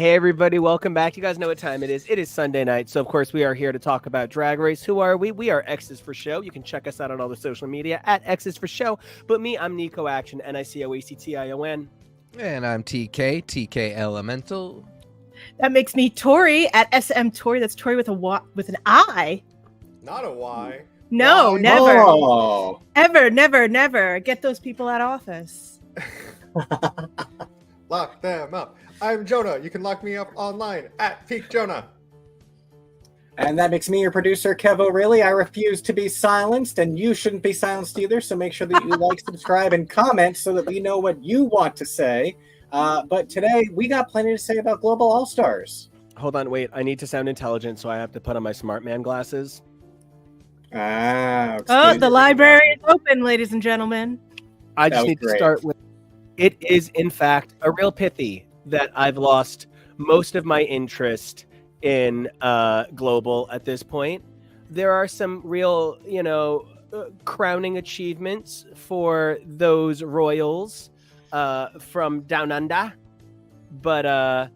Hey everybody, welcome back. You guys know what time it is. It is Sunday night, so of course we are here to talk about Drag Race. Who are we? We are X's for Show. You can check us out on all the social media at X's for Show. But me, I'm Nico Action, Nicoation. And I'm TK Elemental. That makes me Tori at SM Tori. That's Tori with an I. Not a Y. No, Y. never. Oh. Ever, never, never. Get those people out of office. Lock them up. I'm Jonah. You can lock me up online at Peak Jonah. And that makes me your producer, Kevo. Really, I refuse to be silenced, and you shouldn't be silenced either. So make sure that you like, subscribe, and comment so that we know what you want to say. But today, we got plenty to say about Global All-Stars. Hold on, wait. I need to sound intelligent, so I have to put on my smart man glasses. The library is open, ladies and gentlemen. I just need to start with, it is in fact a real pithy that I've lost most of my interest in Global at this point. There are some real, crowning achievements for those royals from Down Under. But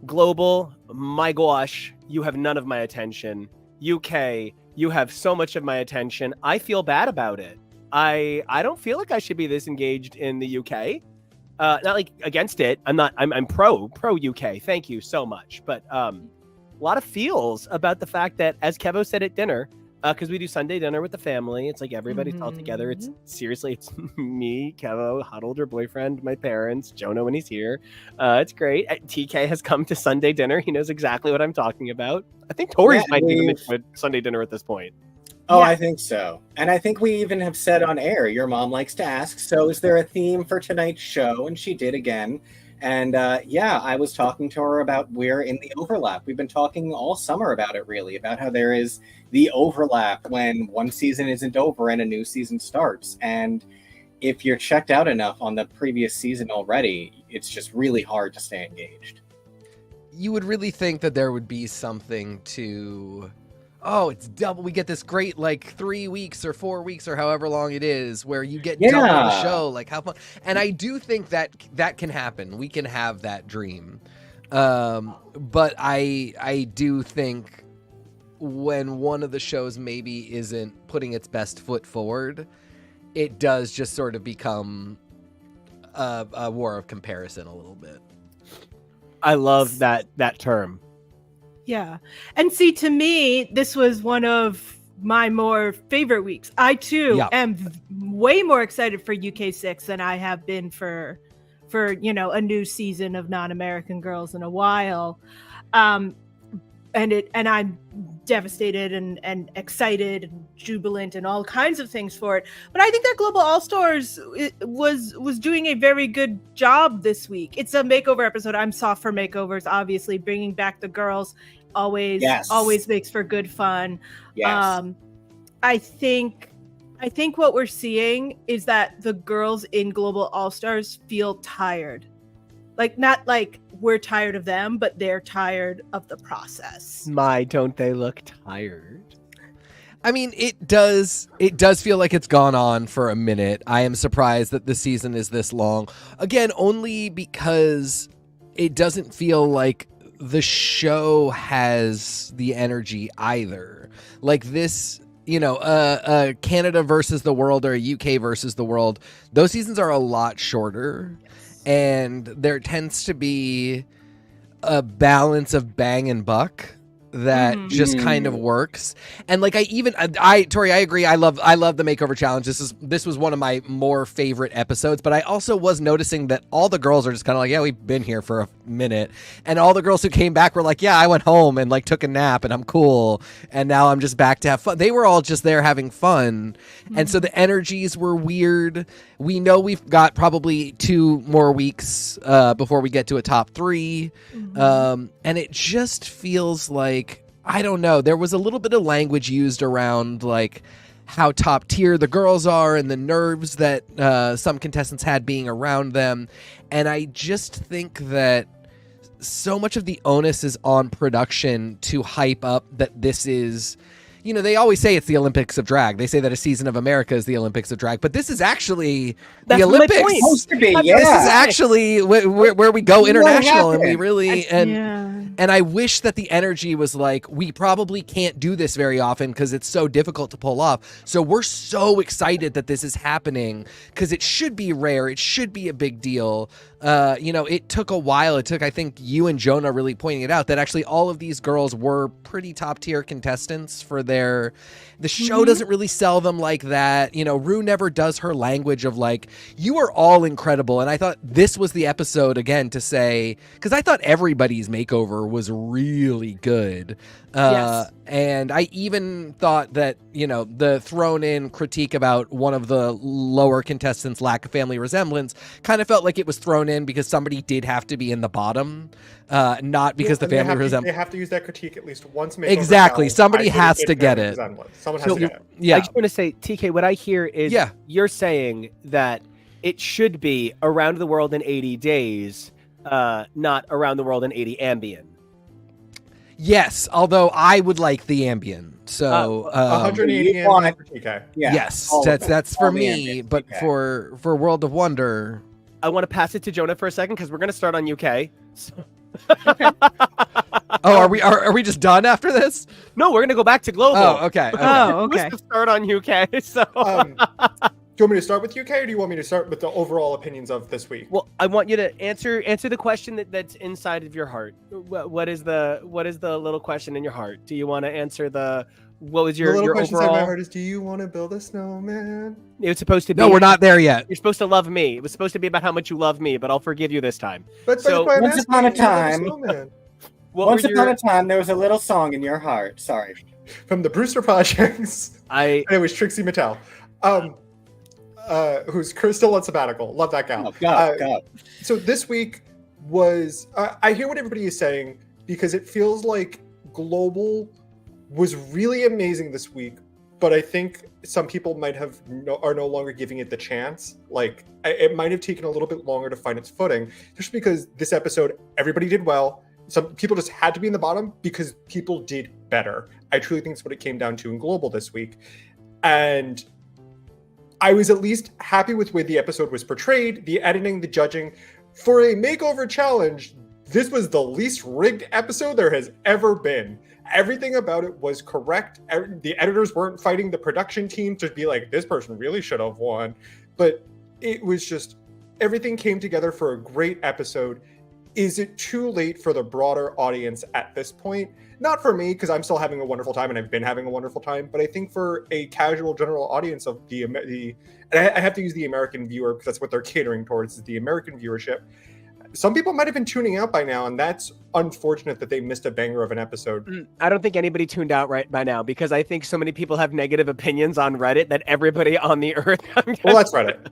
Global, my gosh, you have none of my attention. UK, you have so much of my attention. I feel bad about it. I don't feel like I should be this engaged in the UK. Not like against it. I'm pro UK. Thank you so much. But a lot of feels about the fact that, as Kevo said at dinner, because we do Sunday dinner with the family, it's like everybody's all together. It's me, Kevo, huddled her boyfriend, my parents, Jonah when he's here. It's great. TK has come to Sunday dinner. He knows exactly what I'm talking about. I think Tori's might even into Sunday dinner at this point. Oh, yeah. I think so. And I think we even have said on air, your mom likes to ask, so is there a theme for tonight's show? And she did again. And I was talking to her about we're in the overlap. We've been talking all summer about it, really, about how there is the overlap when one season isn't over and a new season starts. And if you're checked out enough on the previous season already, it's just really hard to stay engaged. You would really think that there would be something to... Oh, it's double. We get this great 3 weeks or 4 weeks or however long it is where you get double the show. Like, how fun. And I do think that can happen. We can have that dream. But I do think when one of the shows maybe isn't putting its best foot forward, it does just sort of become a war of comparison a little bit. I love that term. Yeah. And see, to me, this was one of my more favorite weeks. I, too, am way more excited for UK6 than I have been for a new season of Non-American Girls in a while. And I'm devastated and excited and jubilant and all kinds of things for it. But I think that Global All-Stars was doing a very good job this week. It's a makeover episode. I'm soft for makeovers, obviously. Bringing back the girls always makes for good fun. Yes. I think what we're seeing is that the girls in Global All-Stars feel tired. Not like we're tired of them, but they're tired of the process. Don't they look tired? I mean, it does feel like it's gone on for a minute. I am surprised that the season is this long. Again, only because it doesn't feel like the show has the energy either. Like this, Canada versus the world or a UK versus the world, those seasons are a lot shorter. And there tends to be a balance of bang and buck that just kind of works. And Tori, I agree. I love the makeover challenge. This was one of my more favorite episodes, but I also was noticing that all the girls are just kind of like, yeah, we've been here for a minute. And all the girls who came back were like, yeah, I went home and took a nap and I'm cool. And now I'm just back to have fun. They were all just there having fun. And so the energies were weird. We know we've got probably 2 more weeks before we get to a top 3. And it just feels like, I don't know, there was a little bit of language used around how top tier the girls are and the nerves that some contestants had being around them. And I just think that so much of the onus is on production to hype up that this is, they always say it's the Olympics of drag. They say that a season of America is the Olympics of drag, but this is actually That's the Olympics. my point. Supposed to be, This yeah. is actually where we go international, and we really and I wish that the energy was like, we probably can't do this very often because it's so difficult to pull off. So we're so excited that this is happening because it should be rare. It should be a big deal. It took a while. It took, I think, you and Jonah really pointing it out that actually all of these girls were pretty top tier contestants for the show doesn't really sell them like that. Rue never does her language of like, you are all incredible. And I thought this was the episode again to say, because I thought everybody's makeover was really good. Yes. And I even thought that, the thrown in critique about one of the lower contestants' lack of family resemblance kind of felt like it was thrown in because somebody did have to be in the bottom, not because the family resemblance. They have to use that critique at least once. Exactly. Somebody has to get it. Someone has to get it. Yeah. I just want to say, TK, what I hear is you're saying that it should be around the world in 80 days, not around the world in 80 ambient. Yes, although I would like the ambient. So 180 ambient for TK. Yeah. Yes, that's for me. But for World of Wonder, I want to pass it to Jonah for a second because we're going to start on UK. So... are we just done after this? No, we're going to go back to global. Oh, okay. Oh, okay. We're supposed to start on UK. So. Do you want me to start with UK, or do you want me to start with the overall opinions of this week? Well, I want you to answer the question that's inside of your heart. What is the little question in your heart? Do you want to answer what was your question overall? Inside my heart is, do you want to build a snowman? It was supposed to be. No, we're not there yet. You're supposed to love me. It was supposed to be about how much you love me, but I'll forgive you this time. But once upon a time, once upon a time, there was a little song in your heart. Sorry, from the Brewster Projects. And it was Trixie Mattel. Who's still on sabbatical. Love that gal. Oh, God. So this week was, I hear what everybody is saying because it feels like Global was really amazing this week, but I think some people are no longer giving it the chance. Like, it might have taken a little bit longer to find its footing, just because this episode, everybody did well. Some people just had to be in the bottom because people did better. I truly think that's what it came down to in Global this week. And I was at least happy with the way the episode was portrayed, the editing, the judging. For a makeover challenge, this was the least rigged episode there has ever been. Everything about it was correct. The editors weren't fighting the production team to be like, this person really should have won. But it was just, everything came together for a great episode. Is it too late for the broader audience at this point? Not for me, because I'm still having a wonderful time and I've been having a wonderful time, but I think for a casual general audience of and I have to use the American viewer because that's what they're catering towards, is the American viewership. Some people might have been tuning out by now, and that's unfortunate that they missed a banger of an episode. I don't think anybody tuned out right by now because I think so many people have negative opinions on Reddit that everybody on the earth. Well, that's Reddit.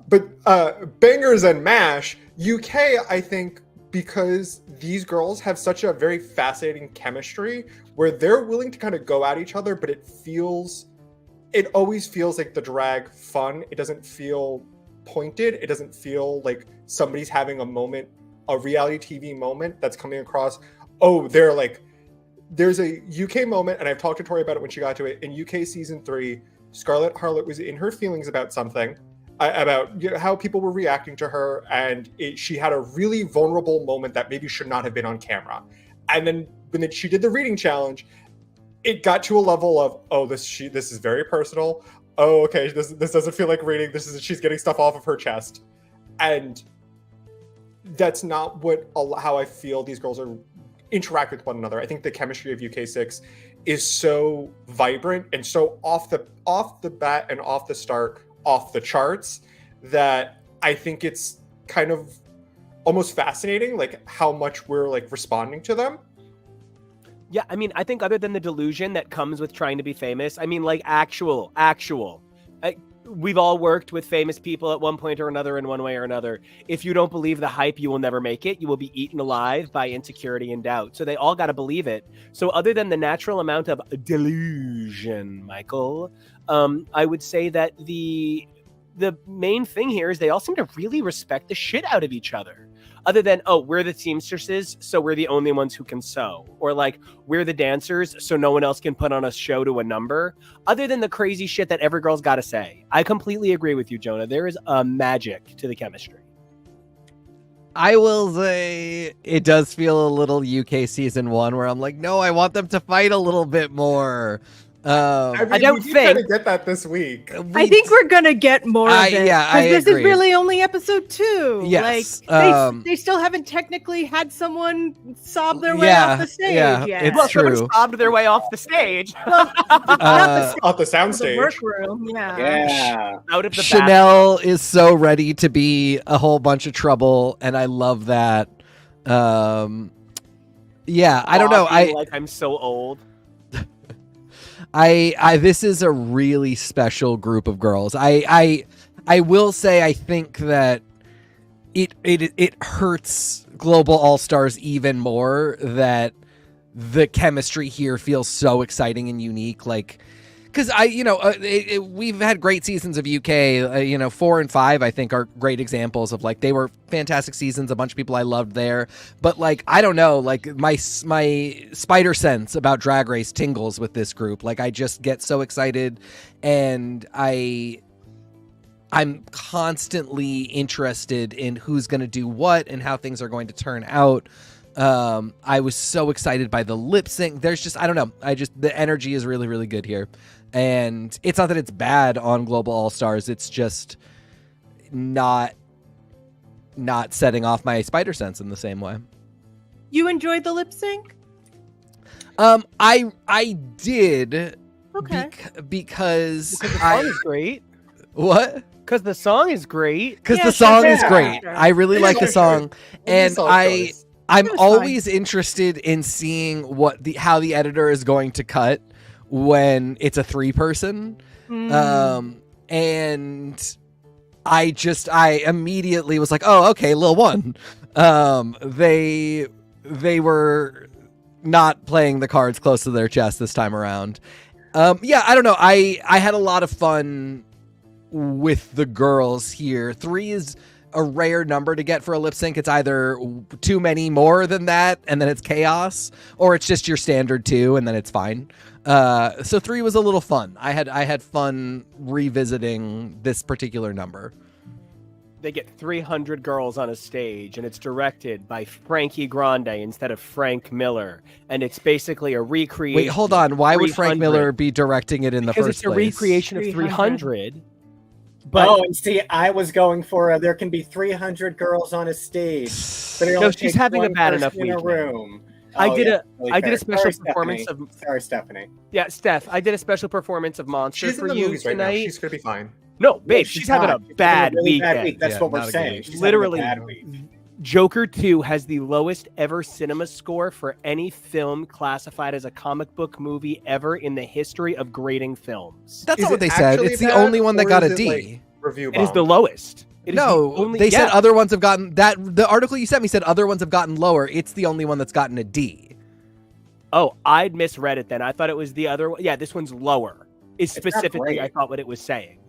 But bangers and MASH, UK, I think, because these girls have such a very fascinating chemistry where they're willing to kind of go at each other, but it always feels like the drag fun. It doesn't feel pointed. It doesn't feel like somebody's having a moment, a reality TV moment that's coming across. Oh, there's a UK moment, and I've talked to Tori about it when she got to it. In UK season 3, Scarlett Harlot was in her feelings about something, about how people were reacting to her, and she had a really vulnerable moment that maybe should not have been on camera. And then when she did the reading challenge, it got to a level of, oh, this is very personal. Oh, okay, this doesn't feel like reading. She's getting stuff off of her chest, and that's not how I feel these girls are interact with one another. I think the chemistry of UK6 is so vibrant and so off the bat and off the start, off the charts, that I think it's kind of almost fascinating, like how much we're like responding to them. Yeah, I mean, I think other than the delusion that comes with trying to be famous, I mean, like actual. We've all worked with famous people at one point or another in one way or another. If you don't believe the hype, you will never make it. You will be eaten alive by insecurity and doubt. So they all got to believe it. So other than the natural amount of delusion, Michael, I would say that the main thing here is they all seem to really respect the shit out of each other. other than, oh, we're the seamstresses, so we're the only ones who can sew, or like we're the dancers, so no one else can put on a show to a number, other than the crazy shit that every girl's got to say. I completely agree with you, Jonah. There is a magic to the chemistry. I will say it does feel a little UK season 1 where I'm like, no, I want them to fight a little bit more. I don't we think to get that this week. I think we're gonna get more of it. Yeah, I this agree. is really only episode 2. Yes, like they still haven't technically had someone sob their way off the stage yet. It's true. Someone sobbed their way off the stage. Well, not Off the the soundstage. workroom. Yeah. Out of the Chanel is so ready to be a whole bunch of trouble, and I love that. I don't know. I'm so old. This is a really special group of girls. I will say I think that it hurts Global All Stars even more that the chemistry here feels so exciting and unique. Like, because we've had great seasons of UK. 4 and 5 I think are great examples of like they were fantastic seasons. A bunch of people I loved there, but like I don't know, like my spider sense about Drag Race tingles with this group. Like I just get so excited, and I'm constantly interested in who's going to do what and how things are going to turn out. I was so excited by the lip sync. There's just, I don't know. The energy is really, really good here. And it's not that it's bad on Global All Stars. It's just not setting off my spider sense in the same way. You enjoyed the lip sync? I did. Okay. Because Because the song is great. What? Because the song is great. Because Yeah, the song sure, is sure. great. Sure. I really like the song. And I'm It was always interested in seeing how the editor is going to cut when it's a 3-person. And I immediately was like, oh, okay, Lil One. They were not playing the cards close to their chest this time around. I don't know. I had a lot of fun with the girls here. 3 is a rare number to get for a lip sync. It's either too many more than that and then it's chaos, or it's just your standard 2 and then it's fine. So 3 was a little fun. I had fun revisiting this particular number. They get 300 girls on a stage, and it's directed by Frankie Grande instead of Frank Miller, and it's basically a recreation. Wait, hold on. Why would 300. Frank Miller be directing it in the first place? Because it's a recreation of 300. But and see, I was going for there can be 300 girls on a stage. But it No, only she's takes having a one bad person enough in a weekend. room. I did a fair. special Sorry, performance Stephanie. of. Sorry, Stephanie. Yeah, Steph, I did a special performance of Monster She's for in the you movies right tonight. now. She's gonna be fine. No, babe, Yeah, she's having not. a She's bad having a really bad weekend. week. That's Yeah, what we're not a good saying. week. She's having a Literally, bad week. Joker 2 has the lowest ever cinema score for any film classified as a comic book movie ever in the history of grading films. That's Is not what it they said. actually It's the bad, only one that or got is a it, D. like, review It is the bomb? lowest. It is No, the only, they said yeah. other ones have gotten that. The article you sent me said other ones have gotten lower. It's the only one that's gotten a D. Oh, I'd misread it then. I thought it was the other one. Yeah, this one's lower. Is not specifically, great. I thought what it was saying.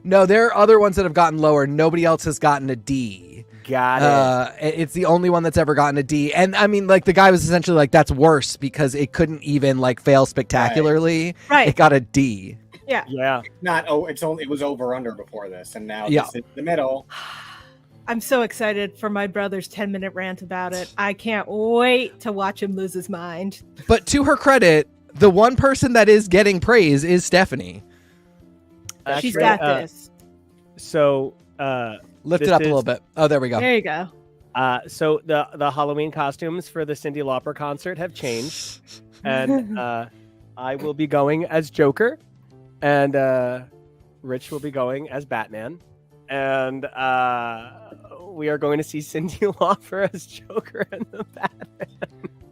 No, there are other ones that have gotten lower. Nobody else has gotten a D. Got it. It's the only one that's ever gotten a D. And I mean, like the guy was essentially like, that's worse because it couldn't even like fail spectacularly. Right. It got a D. Yeah. Yeah. It was over under before this, and now Yeah. this is the middle. I'm so excited for my brother's 10-minute rant about it. I can't wait to watch him lose his mind. But to her credit, the one person that is getting praise is Stephanie. She's Actually, got this. So, Lift This it up a is- little bit. Oh, there we go. There you go. so the Halloween costumes for the Cyndi Lauper concert have changed, and I will be going as Joker, and Rich will be going as Batman, and we are going to see Cyndi Lauper as Joker and the Batman.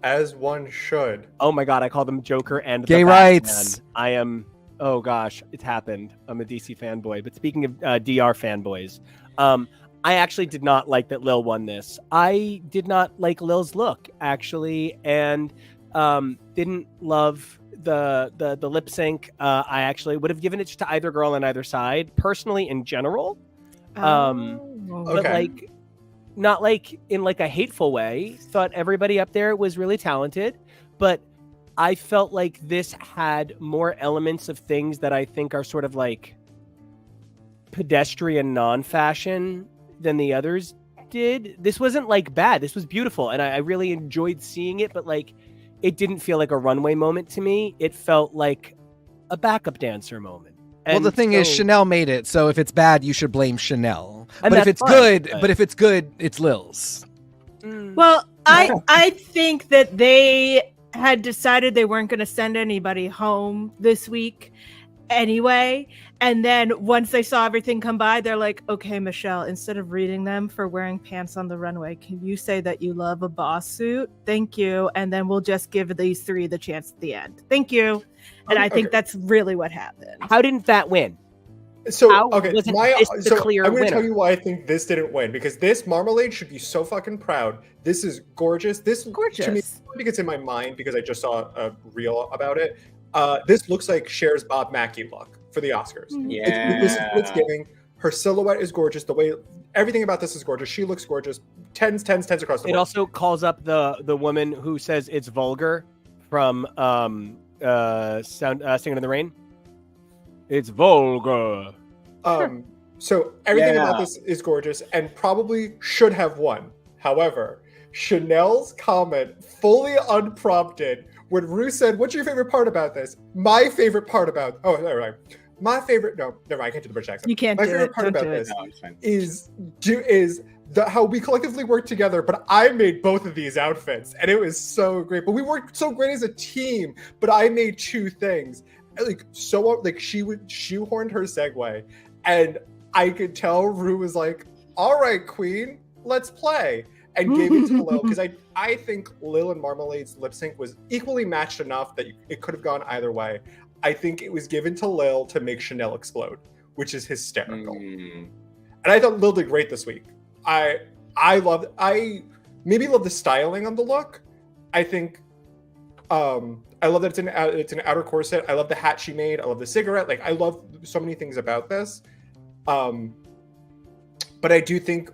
As one should. Oh my God, I call them Joker and Gay the Batman. rights. I am. Oh gosh, it's happened. I'm a DC fanboy. But speaking of DR fanboys, I actually did not like that Lil won this. I did not like Lil's look actually, and didn't love the lip sync. I actually would have given it to either girl on either side, personally in general. But Okay. like, not like in like a hateful way. Thought everybody up there was really talented, but I felt like this had more elements of things that I think are sort of like pedestrian non-fashion than the others did. This wasn't like bad. This was beautiful, and I really enjoyed seeing it, but like it didn't feel like a runway moment to me. It felt like a backup dancer moment. Well, the thing is, Chanel made it, so if it's bad, you should blame Chanel. And But if it's fine, good, but if it's good, it's Lil's. Well, I think that they had decided they weren't going to send anybody home this week anyway. And then once they saw everything come by, they're like, okay, Michelle, instead of reading them for wearing pants on the runway, can you say that you love a boss suit? Thank you. And then we'll just give these three the chance at the end. Thank you. And I think that's really what happened. How didn't that win? So How okay, wasn't I'm this the clear going to winner? tell you why I think this didn't win, because this Marmalade should be so fucking proud. This is gorgeous. This Gorgeous. to me, I think it's in my mind because I just saw a reel about it. This looks like Cher's Bob Mackie look for the Oscars. Yeah. This is what it's giving. Her silhouette is gorgeous. The way everything about this is gorgeous. She looks gorgeous. Tens across the board. It also calls up the woman who says it's vulgar from Singing in the Rain. It's vulgar. So everything about this is gorgeous and probably should have won. However, Chanel's comment, fully unprompted, when Rue said, "What's your favorite part about this?" My favorite part about my favorite. No, never mind. I can't do the British accent. You can't. My do favorite it. part Don't about do this it. is how we collectively work together. But I made both of these outfits, and it was so great. But we worked so great as a team. But I made two things. She would shoehorned her segue, and I could tell Rue was like, "All right, Queen, let's play," and gave it to Lil, because I think Lil and Marmalade's lip sync was equally matched enough that it could have gone either way. I think it was given to Lil to make Chanel explode, which is hysterical. And I thought Lil did great this week. I maybe love the styling on the look. I think I love that it's an outer corset. I love the hat she made. I love the cigarette. Like, I love so many things about this. But I do think,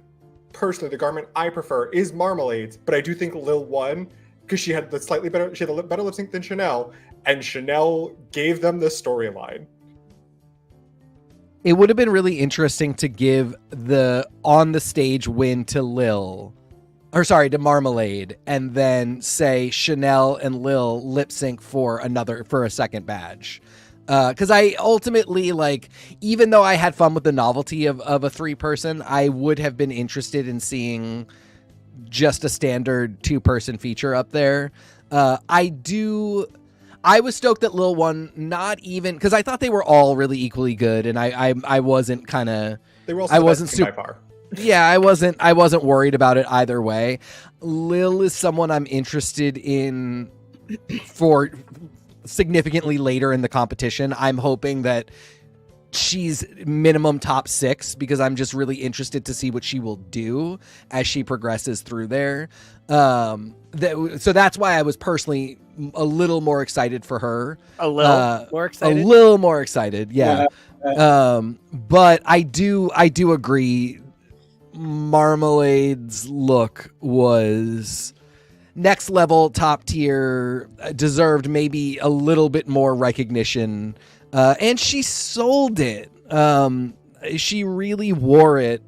personally, the garment I prefer is Marmalade's. But I do think Lil won because she had the better lip sync than Chanel, and Chanel gave them the storyline. It would have been really interesting to give the on the stage win to to Marmalade, and then say Chanel and Lil lip sync for a second badge. Because I ultimately, like, even though I had fun with the novelty of a 3-person, I would have been interested in seeing just a standard 2-person feature up there. I was stoked that Lil won, not even because I thought they were all really equally good, and I wasn't kind of I wasn't super by far. Yeah, I wasn't worried about it either way. Lil is someone I'm interested in for significantly later in the competition. I'm hoping that she's minimum top 6 because I'm just really interested to see what she will do as she progresses through there. So that's why I was personally a little more excited for her. A little more excited, yeah. But I do agree. Marmalade's look was next level, top tier, deserved maybe a little bit more recognition, and she sold it. She really wore it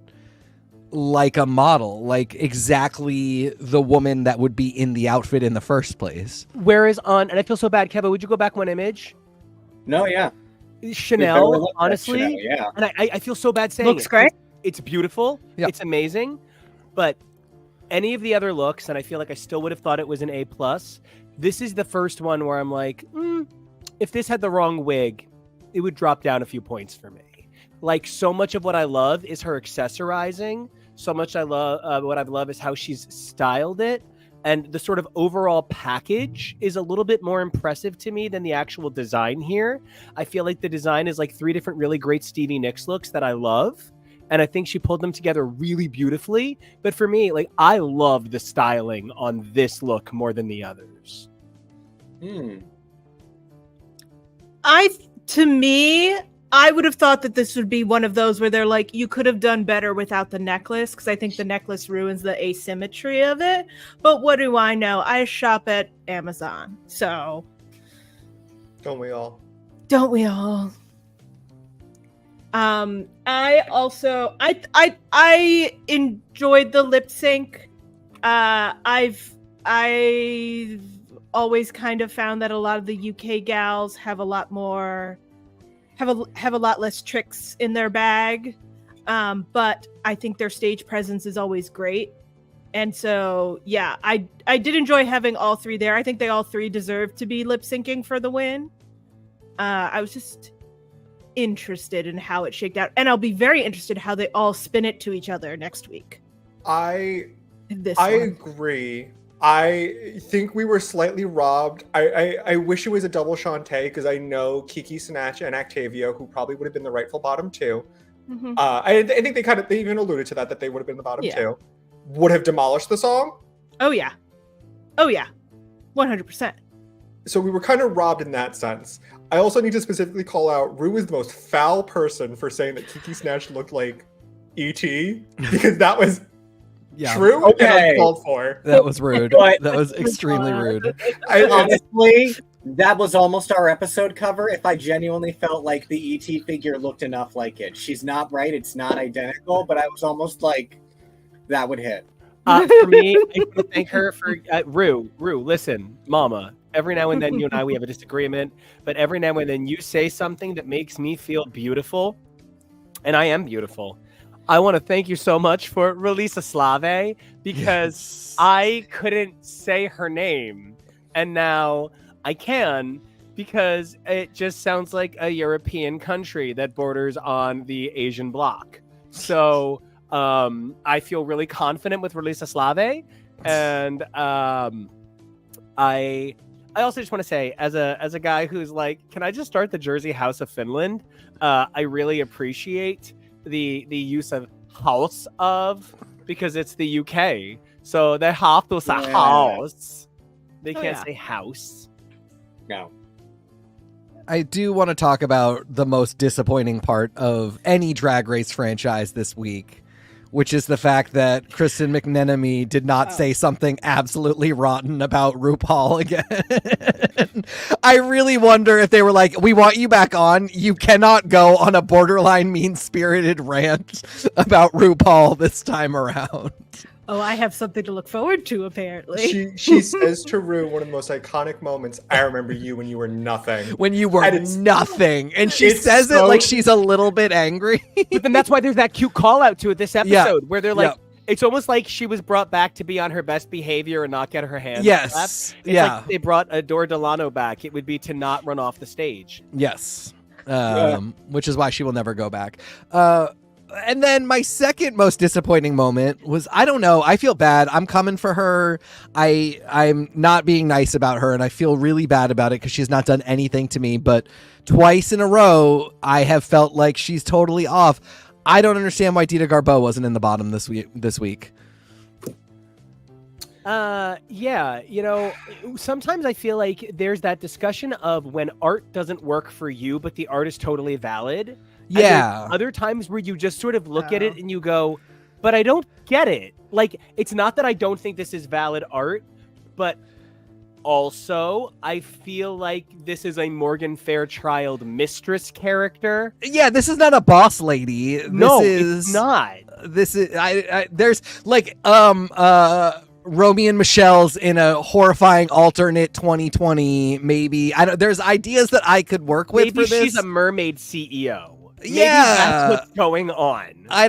like a model, like exactly the woman that would be in the outfit in the first place. Whereas and I feel so bad, Kevin, would you go back one image? No, yeah. Chanel, honestly, Chanel, yeah. and I feel so bad saying Looks great. It's beautiful. Yep. It's amazing. But any of the other looks, and I feel like I still would have thought it was an A+. This is the first one where I'm like, if this had the wrong wig, it would drop down a few points for me. Like, so much of what I love is her accessorizing. So much what I love is how she's styled it. And the sort of overall package is a little bit more impressive to me than the actual design here. I feel like the design is like 3 different really great Stevie Nicks looks that I love. And I think she pulled them together really beautifully. But for me, like, I loved the styling on this look more than the others. To me, I would have thought that this would be one of those where they're like, you could have done better without the necklace, because I think the necklace ruins the asymmetry of it. But what do I know? I shop at Amazon, so Don't we all? don't we all? I also I enjoyed the lip sync. I've always kind of found that a lot of the UK gals have a lot more have a lot less tricks in their bag. But I think their stage presence is always great. And so yeah, I did enjoy having all three there. I think they all three deserve to be lip syncing for the win. I was just interested in how it shaked out, and I'll be very interested how they all spin it to each other next week. I agree. I think we were slightly robbed. I wish it was a double Shantae, because I know Kiki, Sinatra, and Octavia, who probably would have been the rightful bottom two. Mm-hmm. I think they even alluded to that they would have been the bottom two. Would have demolished the song. Oh yeah, 100%. So we were kind of robbed in that sense. I also need to specifically call out Rue is the most foul person for saying that Kiki Snatch looked like E.T. because that was true and uncalled for. That was rude. That was extremely rude. Honestly, that was almost our episode cover if I genuinely felt like the E.T. figure looked enough like it. She's not right. It's not identical, but I was almost like, that would hit. For me, I want to thank her for Rue, listen, Mama. Every now and then you and I, we have a disagreement, but every now and then you say something that makes me feel beautiful, and I am beautiful. I want to thank you so much for Relisa Slave, because I couldn't say her name, and now I can, because it just sounds like a European country that borders on the Asian bloc. So I feel really confident with Relisa Slave, and I also just want to say, as a guy who's like, can I just start the Jersey House of Finland? I really appreciate the use of house of, because it's the UK, so they have to say house. They can't say house. No. I do want to talk about the most disappointing part of any Drag Race franchise this week, which is the fact that Kristen McMenemy did not say something absolutely rotten about RuPaul again. I really wonder if they were like, we want you back on. You cannot go on a borderline mean-spirited rant about RuPaul this time around. Oh, I have something to look forward to, apparently. She says to Rue, one of the most iconic moments, I remember you when you were nothing. When you were nothing. And she says it like she's a little bit angry. But then that's why there's that cute call out to it this episode, where they're like, it's almost like she was brought back to be on her best behavior and not get her hands slapped. It's like they brought Adore Delano back. It would be to not run off the stage. Yes. Which is why she will never go back. And then my second most disappointing moment was, I don't know, I feel bad. I'm coming for her. I'm not being nice about her, and I feel really bad about it because she's not done anything to me. But twice in a row, I have felt like she's totally off. I don't understand why Dita Garbeau wasn't in the bottom this week. Yeah, sometimes I feel like there's that discussion of when art doesn't work for you, but the art is totally valid. Yeah. Other times where you just sort of look at it and you go, but I don't get it. Like, it's not that I don't think this is valid art, but also I feel like this is a Morgan Fairchild mistress character. Yeah, this is not a boss lady. It's not. This is there's like Romy and Michelle's in a horrifying alternate 2020, maybe. There's ideas that I could work with maybe for this. She's a mermaid CEO. Maybe that's what's going on. I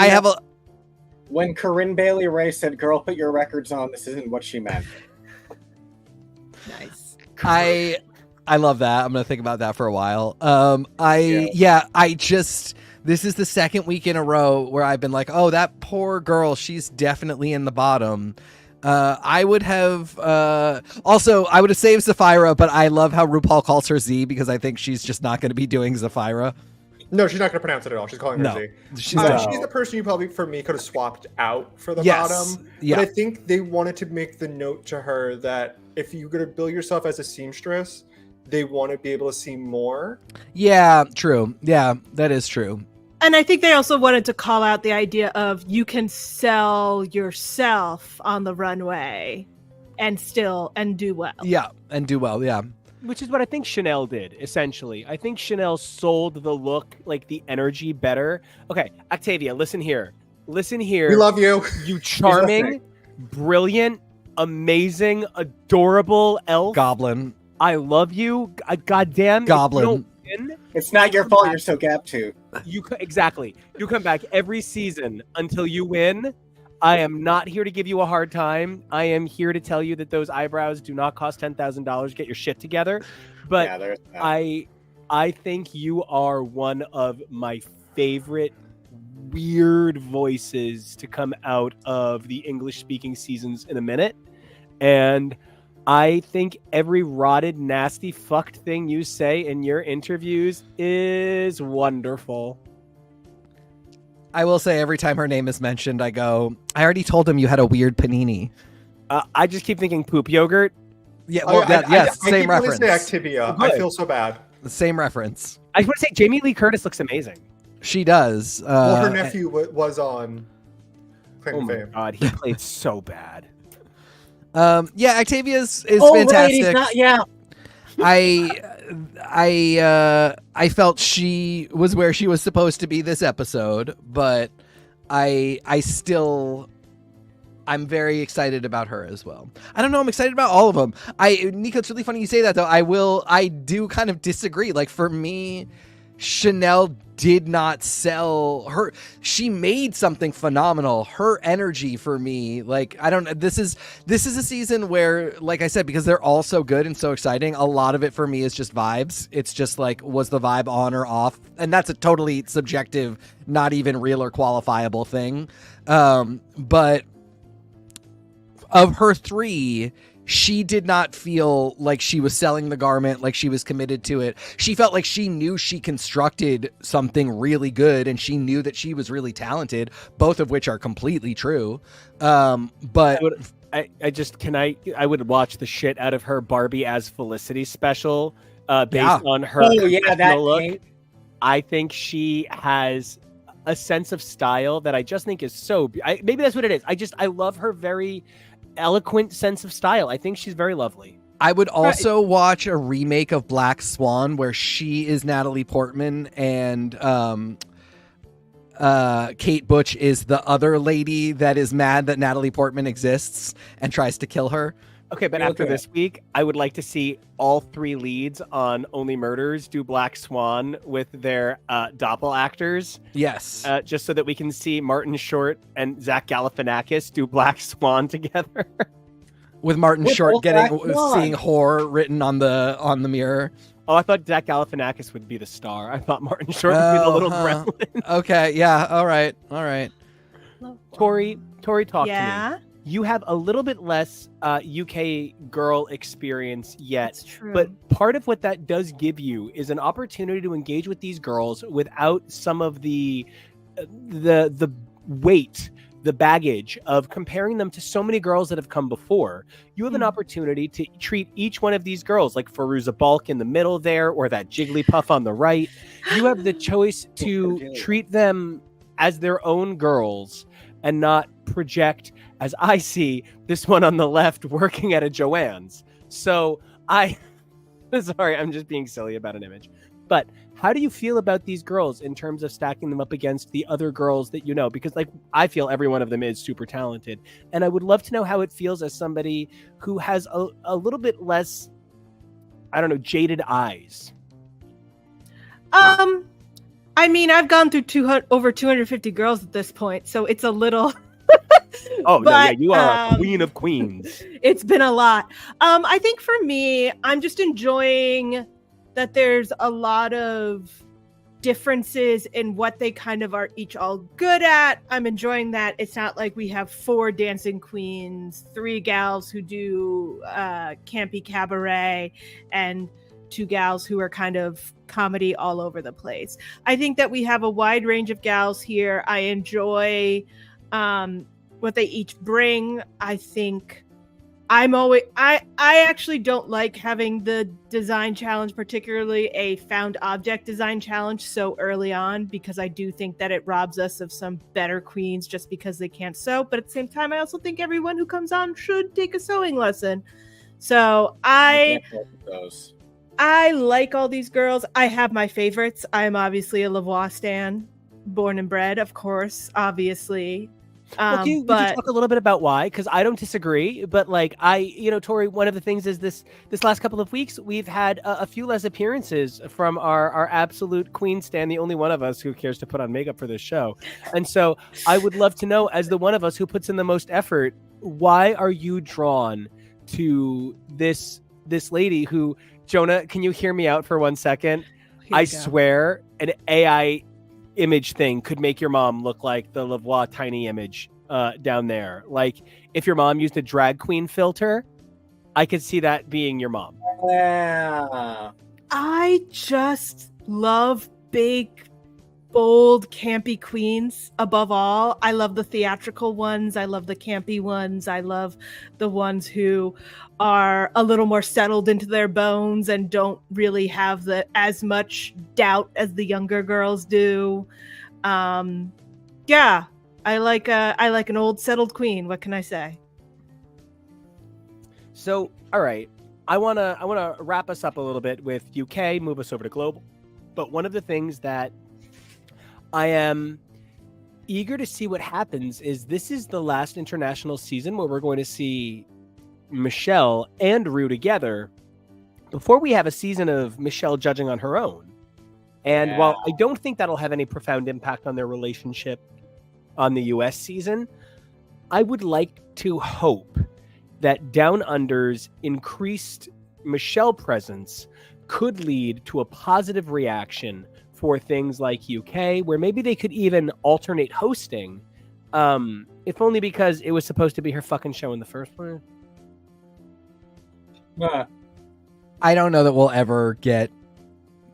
have a... When Corinne Bailey Ray said, girl, put your records on, this isn't what she meant. Nice. I love that. I'm going to think about that for a while. This is the second week in a row where I've been like, oh, that poor girl, she's definitely in the bottom. I would have saved Zafira, but I love how RuPaul calls her Z because I think she's just not going to be doing Zafira. No, she's not going to pronounce it at all. She's calling her Z. She's the person you probably, for me, could have swapped out for the bottom. Yeah. But I think they wanted to make the note to her that if you're going to bill yourself as a seamstress, they want to be able to see more. Yeah, true. Yeah, that is true. And I think they also wanted to call out the idea of you can sell yourself on the runway and do well. Yeah, and do well, yeah. Which is what I think Chanel did, essentially. I think Chanel sold the look, like the energy better. Okay, Octavia, listen here. Listen here. We love you. You charming, brilliant, amazing, adorable elf. Goblin. I love you. Goddamn. Goblin. It's not your fault you're so gap tooth. Exactly. You come back every season until you win. I am not here to give you a hard time. I am here to tell you that those eyebrows do not cost $10,000. Get your shit together. But yeah, I think you are one of my favorite weird voices to come out of the English-speaking seasons in a minute. And I think every rotted, nasty, fucked thing you say in your interviews is wonderful. I will say every time her name is mentioned, I go, I already told him you had a weird panini. I just keep thinking poop yogurt. Yeah, well, yes, same reference. I Activia. I feel so bad. The same reference. I just want to say Jamie Lee Curtis looks amazing. She does. Well, her nephew was on Claim to Fame. Oh my God, he played so bad. Yeah, Octavia's is fantastic. I felt she was where she was supposed to be this episode, but I'm very excited about her as well. I don't know, I'm excited about all of them. Nico, it's really funny you say that though. I do kind of disagree. Like for me, Chanel did not sell her. She made something phenomenal. Her energy for me, like, I don't know. This is a season where, like I said, because they're all so good and so exciting, a lot of it for me is just vibes. It's just like, was the vibe on or off? And that's a totally subjective, not even real or qualifiable thing. But of her three, she did not feel like she was selling the garment, like she was committed to it. She felt like she knew she constructed something really good, and she knew that she was really talented, both of which are completely true. But I would watch the shit out of her Barbie as Felicity special based on her look. I think she has a sense of style that I just think is so... maybe that's what it is. I love her very eloquent sense of style. I think she's very lovely. I would also watch a remake of Black Swan where she is Natalie Portman and Kate Butch is the other lady that is mad that Natalie Portman exists and tries to kill her. Okay, but after this week, I would like to see all three leads on Only Murders do Black Swan with their doppelactors. Yes. Just so that we can see Martin Short and Zach Galifianakis do Black Swan together. With Martin Short seeing horror written on the mirror. Oh, I thought Zach Galifianakis would be the star. I thought Martin Short would be the little gremlin. Okay, yeah, all right. Tori, talk to me. You have a little bit less UK girl experience yet. That's true. But part of what that does give you is an opportunity to engage with these girls without some of the weight, the baggage of comparing them to so many girls that have come before. You have an opportunity to treat each one of these girls like Fairuza Balk in the middle there, or that Jigglypuff on the right. You have the choice to treat them as their own girls and not project, as I see this one on the left, working at a Joann's. So sorry, I'm just being silly about an image. But how do you feel about these girls in terms of stacking them up against the other girls that you know? Because I feel every one of them is super talented. And I would love to know how it feels as somebody who has a little bit less, I don't know, jaded eyes. I mean, I've gone through over 250 girls at this point, so it's a little... You are a queen of queens. It's been a lot. I think for me, I'm just enjoying that there's a lot of differences in what they kind of are each all good at. I'm enjoying that it's not like we have 4 dancing queens, 3 gals who do campy cabaret, and 2 gals who are kind of comedy all over the place. I think that we have a wide range of gals here. I enjoy what they each bring. I think I actually don't like having the design challenge, particularly a found object design challenge, so early on, because I do think that it robs us of some better queens just because they can't sew. But at the same time, I also think everyone who comes on should take a sewing lesson. So I like all these girls. I have my favorites. I'm obviously a Lavoie stan, born and bred, of course, obviously. Well, can you talk a little bit about why? Because I don't disagree, but like Tori, one of the things is this last couple of weeks we've had a few less appearances from our absolute queen stan, the only one of us who cares to put on makeup for this show, and so I would love to know, as the one of us who puts in the most effort, why are you drawn to this lady who, Jonah? Can you hear me out for 1 second? I swear, an AI image thing could make your mom look like the Lavoie tiny image down there. Like if your mom used a drag queen filter, I could see that being your mom. Yeah. I just love big, bold, campy queens above all. I love the theatrical ones. I love the campy ones. I love the ones who are a little more settled into their bones and don't really have as much doubt as the younger girls do. Yeah, I like an old settled queen. What can I say? So, all right, I wanna wrap us up a little bit with UK, move us over to global. But one of the things that I am eager to see what happens is this is the last international season where we're going to see Michelle and Rue together before we have a season of Michelle judging on her own. And while I don't think that'll have any profound impact on their relationship on the US season, I would like to hope that Down Under's increased Michelle presence could lead to a positive reaction for things like UK, where maybe they could even alternate hosting, if only because it was supposed to be her fucking show in the first place. I don't know that we'll ever get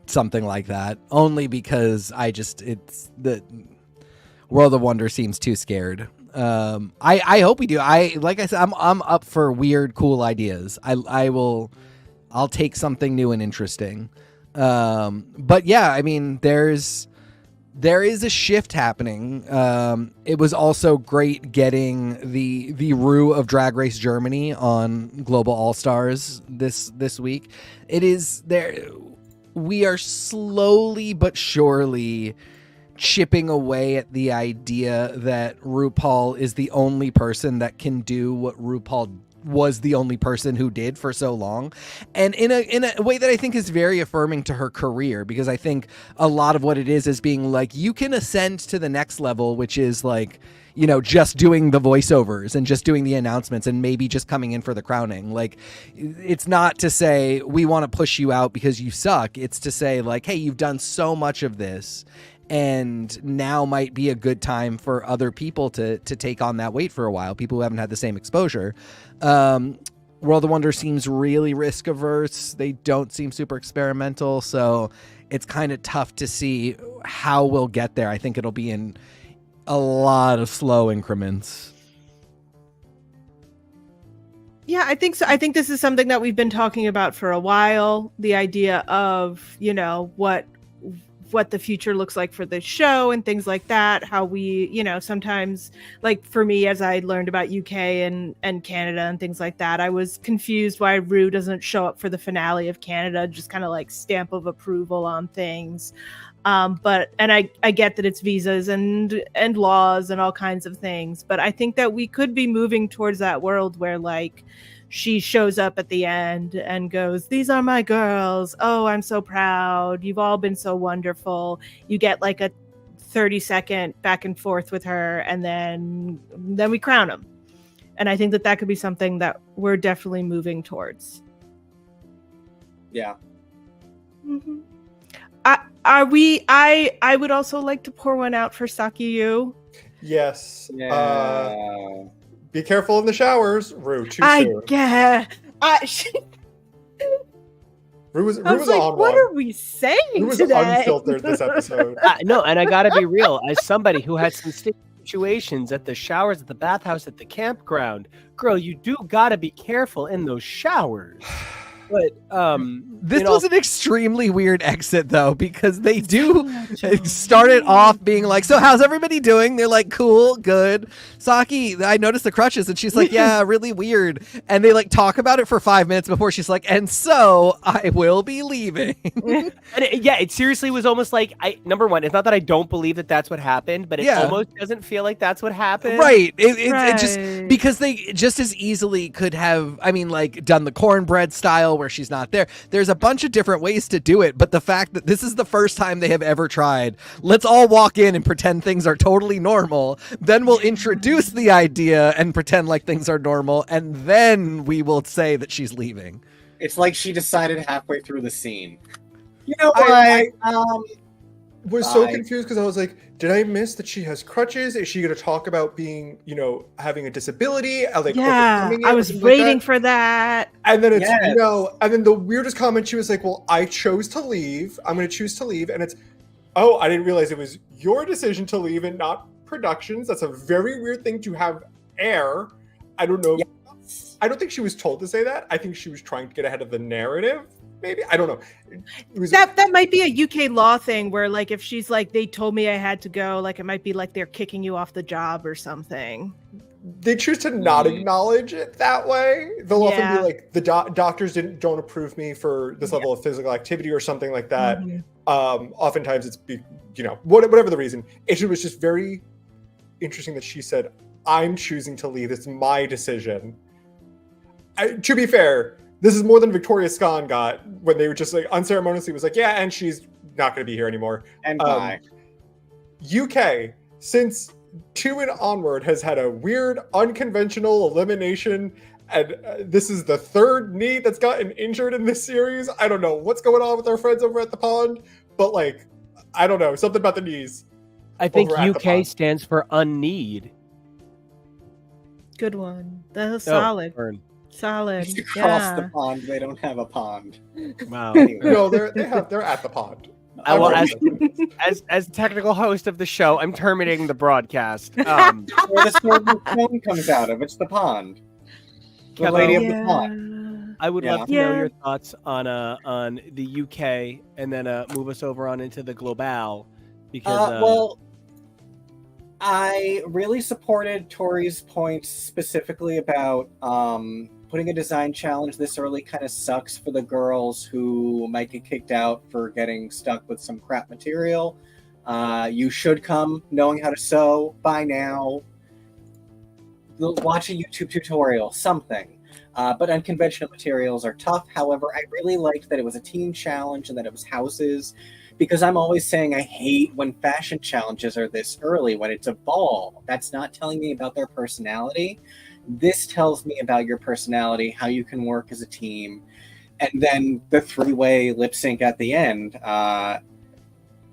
something like that, only because it's the World of Wonder seems too scared. I hope we do. Like I said, I'm up for weird, cool ideas. I'll take something new and interesting. But yeah, I mean, there is a shift happening. It was also great getting the Rue of Drag Race Germany on Global All Stars this week. It is there. We are slowly but surely chipping away at the idea that RuPaul is the only person that can do what RuPaul was the only person who did for so long, and in a way that I think is very affirming to her career, because I think a lot of what it is being like, you can ascend to the next level, which is like, you know, just doing the voiceovers and just doing the announcements and maybe just coming in for the crowning. Like, it's not to say we want to push you out because you suck. It's to say like, hey, you've done so much of this, and now might be a good time for other people to take on that weight for a while, people who haven't had the same exposure. World of Wonder seems really risk averse. They don't seem super experimental, so it's kind of tough to see how we'll get there. I think it'll be in a lot of slow increments. Yeah, I think so. I think this is something that we've been talking about for a while. The idea of, you know, what the future looks like for the show and things like that. How we, you know, sometimes, like for me, as I learned about UK and Canada and things like that, I was confused why Rue doesn't show up for the finale of Canada, just kind of like stamp of approval on things. But I get that it's visas and laws and all kinds of things, but I think that we could be moving towards that world where like she shows up at the end and goes, "These are my girls. Oh, I'm so proud. You've all been so wonderful." You get like a 30-second back and forth with her, and then we crown them. And I think that could be something that we're definitely moving towards. Yeah. Mm-hmm. I would also like to pour one out for Saki Yu. Yes. Yeah. Be careful in the showers, Rue. Too soon. Rue was like, on what one. are we saying Rue was today? unfiltered this episode. No, and I gotta be real. As somebody who had some sticky situations at the showers, at the bathhouse, at the campground. Girl, you do gotta be careful in those showers. But this was an extremely weird exit, though, because they do start it off being like, so how's everybody doing? They're like, cool, good. Saki, I noticed the crutches, and she's like, yeah, really weird. And they like talk about it for 5 minutes before she's like, and so I will be leaving. And it seriously was almost like, number one, it's not that I don't believe that that's what happened, but it almost doesn't feel like that's what happened. Right. It just, because they just as easily could have, I mean, like done the cornbread style where she's not there. There's a bunch of different ways to do it, but the fact that this is the first time they have ever tried, let's all walk in and pretend things are totally normal, then we'll introduce the idea and pretend like things are normal, and then we will say that she's leaving. It's like she decided halfway through the scene. You know what? I was so confused because I was like, did I miss that she has crutches? Is she going to talk about being, having a disability? Like, I was waiting for that. And then it's, and then the weirdest comment, she was like, well, I chose to leave. I'm going to choose to leave. And it's, oh, I didn't realize it was your decision to leave and not productions. That's a very weird thing to have air. I don't know. Yes. I don't think she was told to say that. I think she was trying to get ahead of the narrative. Maybe, I don't know. That might be a UK law thing where, like, if she's like, they told me I had to go, like, it might be like they're kicking you off the job or something. They choose to not acknowledge it that way. They'll often be like, the doctors don't approve me for this level of physical activity or something like that. Oftentimes it's whatever the reason. It was just very interesting that she said, I'm choosing to leave. It's my decision. To be fair, this is more than Victoria Scone got when they were just like unceremoniously was like, yeah, and she's not going to be here anymore. And bye. UK, since 2 and onward, has had a weird, unconventional elimination, and this is the third knee that's gotten injured in this series. I don't know what's going on with our friends over at the pond, but like, I don't know, something about the knees. I think UK stands for unneed. Good one. That was solid. Solid. Across the pond, they don't have a pond. Wow. No, they're at the pond. As technical host of the show, I'm terminating the broadcast. Where the sword and stone comes out of, it's the pond. The lady of the pond. I would love to know your thoughts on the UK, and then move us over on into the global. Because I really supported Tori's point specifically about putting a design challenge this early kind of sucks for the girls who might get kicked out for getting stuck with some crap material. You should come knowing how to sew by now. Watch a YouTube tutorial, something. But unconventional materials are tough. However, I really liked that it was a team challenge and that it was houses. Because I'm always saying I hate when fashion challenges are this early, when it's a ball. That's not telling me about their personality. This tells me about your personality, how you can work as a team. And then the 3-way lip sync at the end.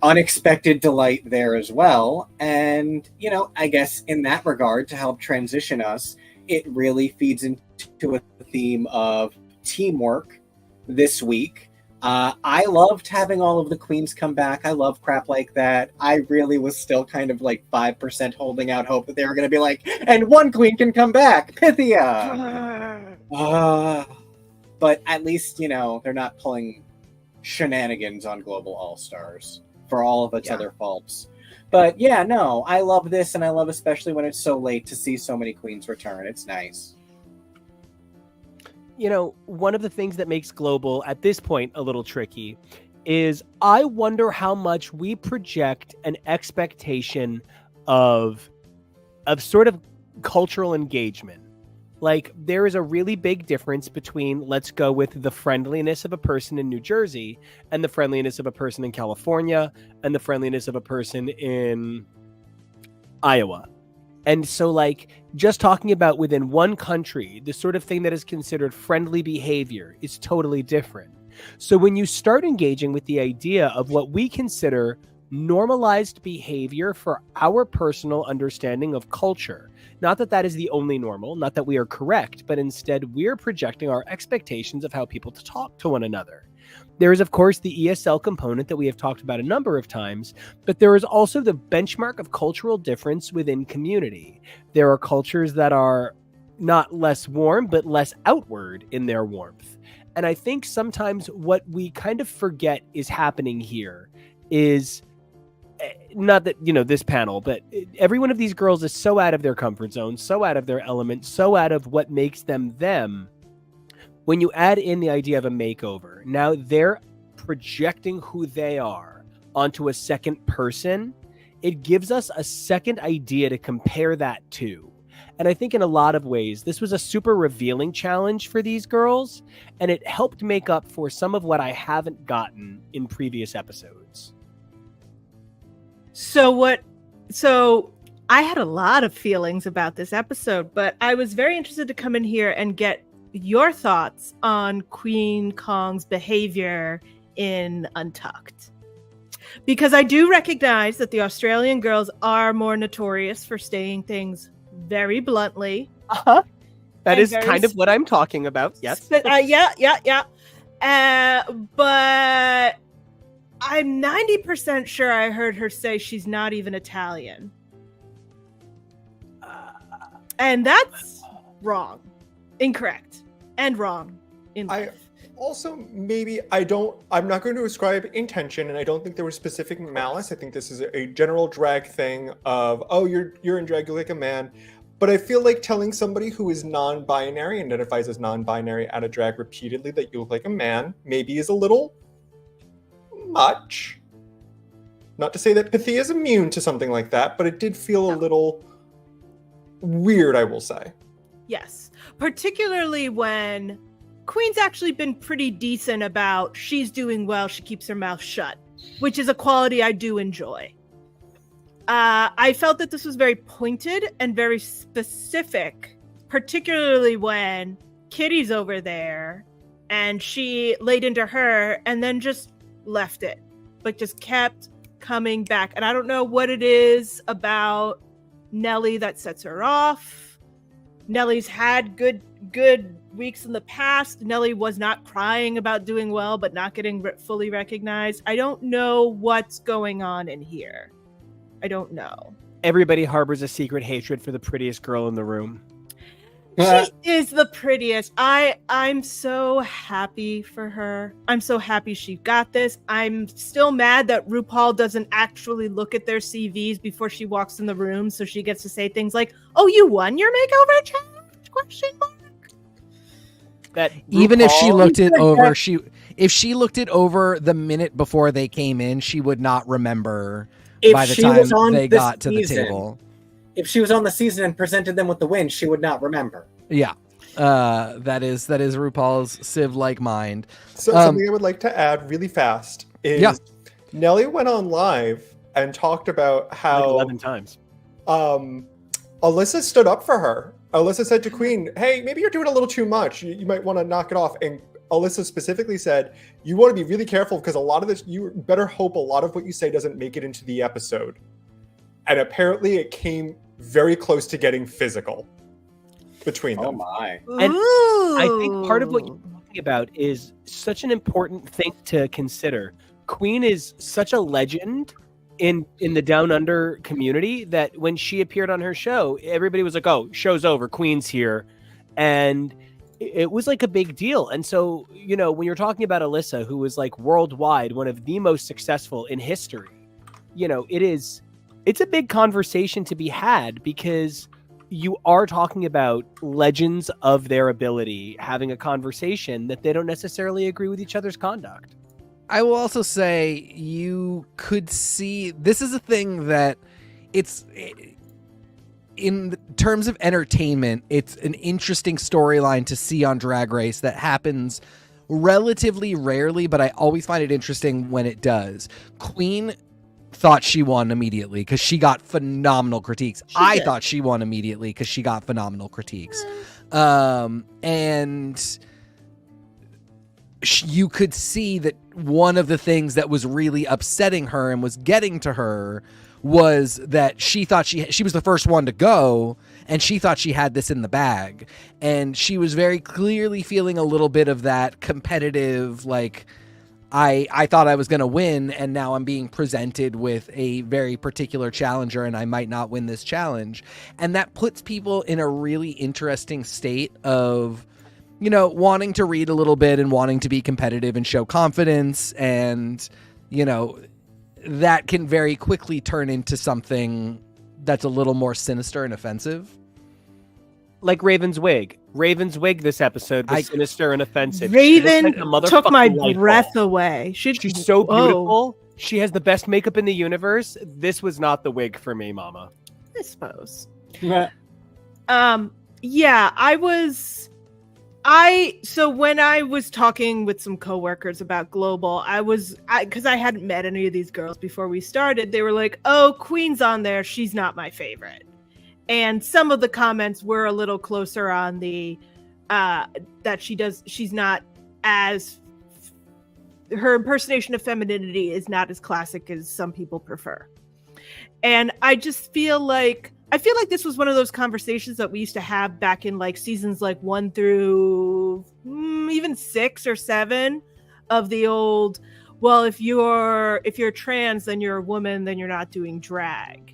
Unexpected delight there as well. And, I guess in that regard, to help transition us, it really feeds into a theme of teamwork this week. I loved having all of the queens come back. I love crap like that. I really was still kind of like 5% holding out hope that they were going to be like, and one queen can come back, Pythia. But at least, they're not pulling shenanigans on Global All-Stars for all of its other faults. But I love this, and I love especially when it's so late to see so many queens return. It's nice. One of the things that makes Global at this point a little tricky is I wonder how much we project an expectation of sort of cultural engagement. Like, there is a really big difference between, let's go with the friendliness of a person in New Jersey and the friendliness of a person in California and the friendliness of a person in Iowa. And so, like, just talking about within one country, the sort of thing that is considered friendly behavior is totally different. So when you start engaging with the idea of what we consider normalized behavior for our personal understanding of culture, not that that is the only normal, not that we are correct, but instead we're projecting our expectations of how people talk to one another. There is, of course, the ESL component that we have talked about a number of times, but there is also the benchmark of cultural difference within community. There are cultures that are not less warm, but less outward in their warmth. And I think sometimes what we kind of forget is happening here is not that, this panel, but every one of these girls is so out of their comfort zone, so out of their element, so out of what makes them them. When you add in the idea of a makeover, now they're projecting who they are onto a second person. It gives us a second idea to compare that to. And I think in a lot of ways, this was a super revealing challenge for these girls, and it helped make up for some of what I haven't gotten in previous episodes. So I had a lot of feelings about this episode, but I was very interested to come in here and get your thoughts on Queen Kong's behavior in Untucked. Because I do recognize that the Australian girls are more notorious for saying things very bluntly. That is kind of what I'm talking about. Yes. Yeah. But I'm 90% sure I heard her say she's not even Italian. And that's wrong. Incorrect. And wrong in life. Also, I'm not going to ascribe intention, and I don't think there was specific malice. I think this is a general drag thing of, you're in drag, you like a man. But I feel like telling somebody who is non-binary, identifies as non-binary out of drag repeatedly that you look like a man, maybe is a little much. Not to say that Pythia is immune to something like that, but it did feel a little weird, I will say. Yes. Particularly when Queen's actually been pretty decent about she's doing well, she keeps her mouth shut, which is a quality I do enjoy. I felt that this was very pointed and very specific, particularly when Kitty's over there and she laid into her and then just left it, but just kept coming back. And I don't know what it is about Nelly that sets her off. Nelly's had good weeks in the past. Nelly was not crying about doing well, but not getting fully recognized. I don't know what's going on in here. I don't know. Everybody harbors a secret hatred for the prettiest girl in the room. She is the prettiest. I'm so happy for her. I'm so happy she got this. I'm still mad that RuPaul doesn't actually look at their CVs before she walks in the room, so she gets to say things like, "Oh, you won your makeover challenge?" Question mark. That even if she looked it over, if she looked it over the minute before they came in, she would not remember by the time they got to the table. If she was on the season and presented them with the win, she would not remember. Yeah. That is RuPaul's Civ-like mind. So something I would like to add really fast is Nelly went on live and talked about how 11 times. Alyssa stood up for her. Alyssa said to Queen, "Hey, maybe you're doing a little too much. You might want to knock it off." And Alyssa specifically said, "You want to be really careful because a lot of this, you better hope a lot of what you say doesn't make it into the episode." And apparently it came very close to getting physical between them. Oh my. And I think part of what you're talking about is such an important thing to consider. Queen is such a legend in the Down Under community that when she appeared on her show, everybody was like, "Oh, show's over, Queen's here." And it was like a big deal. And so, when you're talking about Alyssa, who was like worldwide, one of the most successful in history, it's a big conversation to be had because you are talking about legends of their ability having a conversation that they don't necessarily agree with each other's conduct. I will also say you could see this is a thing that it's in terms of entertainment, it's an interesting storyline to see on Drag Race that happens relatively rarely, but I always find it interesting when it does. Queen thought she won immediately because she got phenomenal critiques. I thought she won immediately because she got phenomenal critiques. And you could see that one of the things that was really upsetting her and was getting to her was that she thought she was the first one to go and she thought she had this in the bag. And she was very clearly feeling a little bit of that competitive, like, I thought I was going to win, and now I'm being presented with a very particular challenger, and I might not win this challenge. And that puts people in a really interesting state of, you know, wanting to read a little bit and wanting to be competitive and show confidence. And, you know, that can very quickly turn into something that's a little more sinister and offensive. Like Raven's wig. Raven's wig this episode was sinister and offensive. Raven took my breath away. She's so beautiful. She has the best makeup in the universe. This was not the wig for me, Mama. I suppose. Yeah. So when I was talking with some coworkers about Global, because I hadn't met any of these girls before we started, they were like, "Oh, Queen's on there. She's not my favorite." And some of the comments were a little closer on the that she's not as, her impersonation of femininity is not as classic as some people prefer. And I just feel like this was one of those conversations that we used to have back in like seasons like 1 through even 6 or 7 of the old, well, if you're trans, then you're a woman, then you're not doing drag.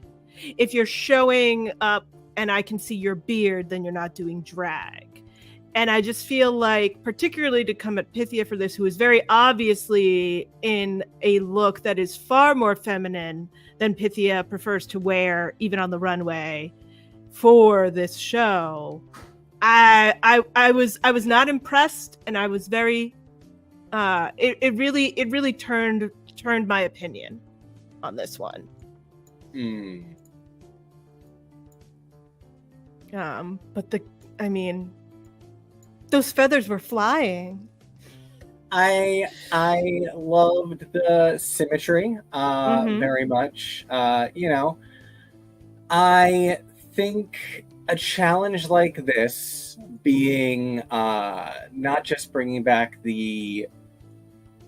If you're showing up and I can see your beard, then you're not doing drag. And I just feel like, particularly to come at Pythia for this, who is very obviously in a look that is far more feminine than Pythia prefers to wear, even on the runway for this show, I was not impressed, and I was very it really turned my opinion on this one. But those feathers were flying. I loved the symmetry very much. You know, I think a challenge like this, being not just bringing back the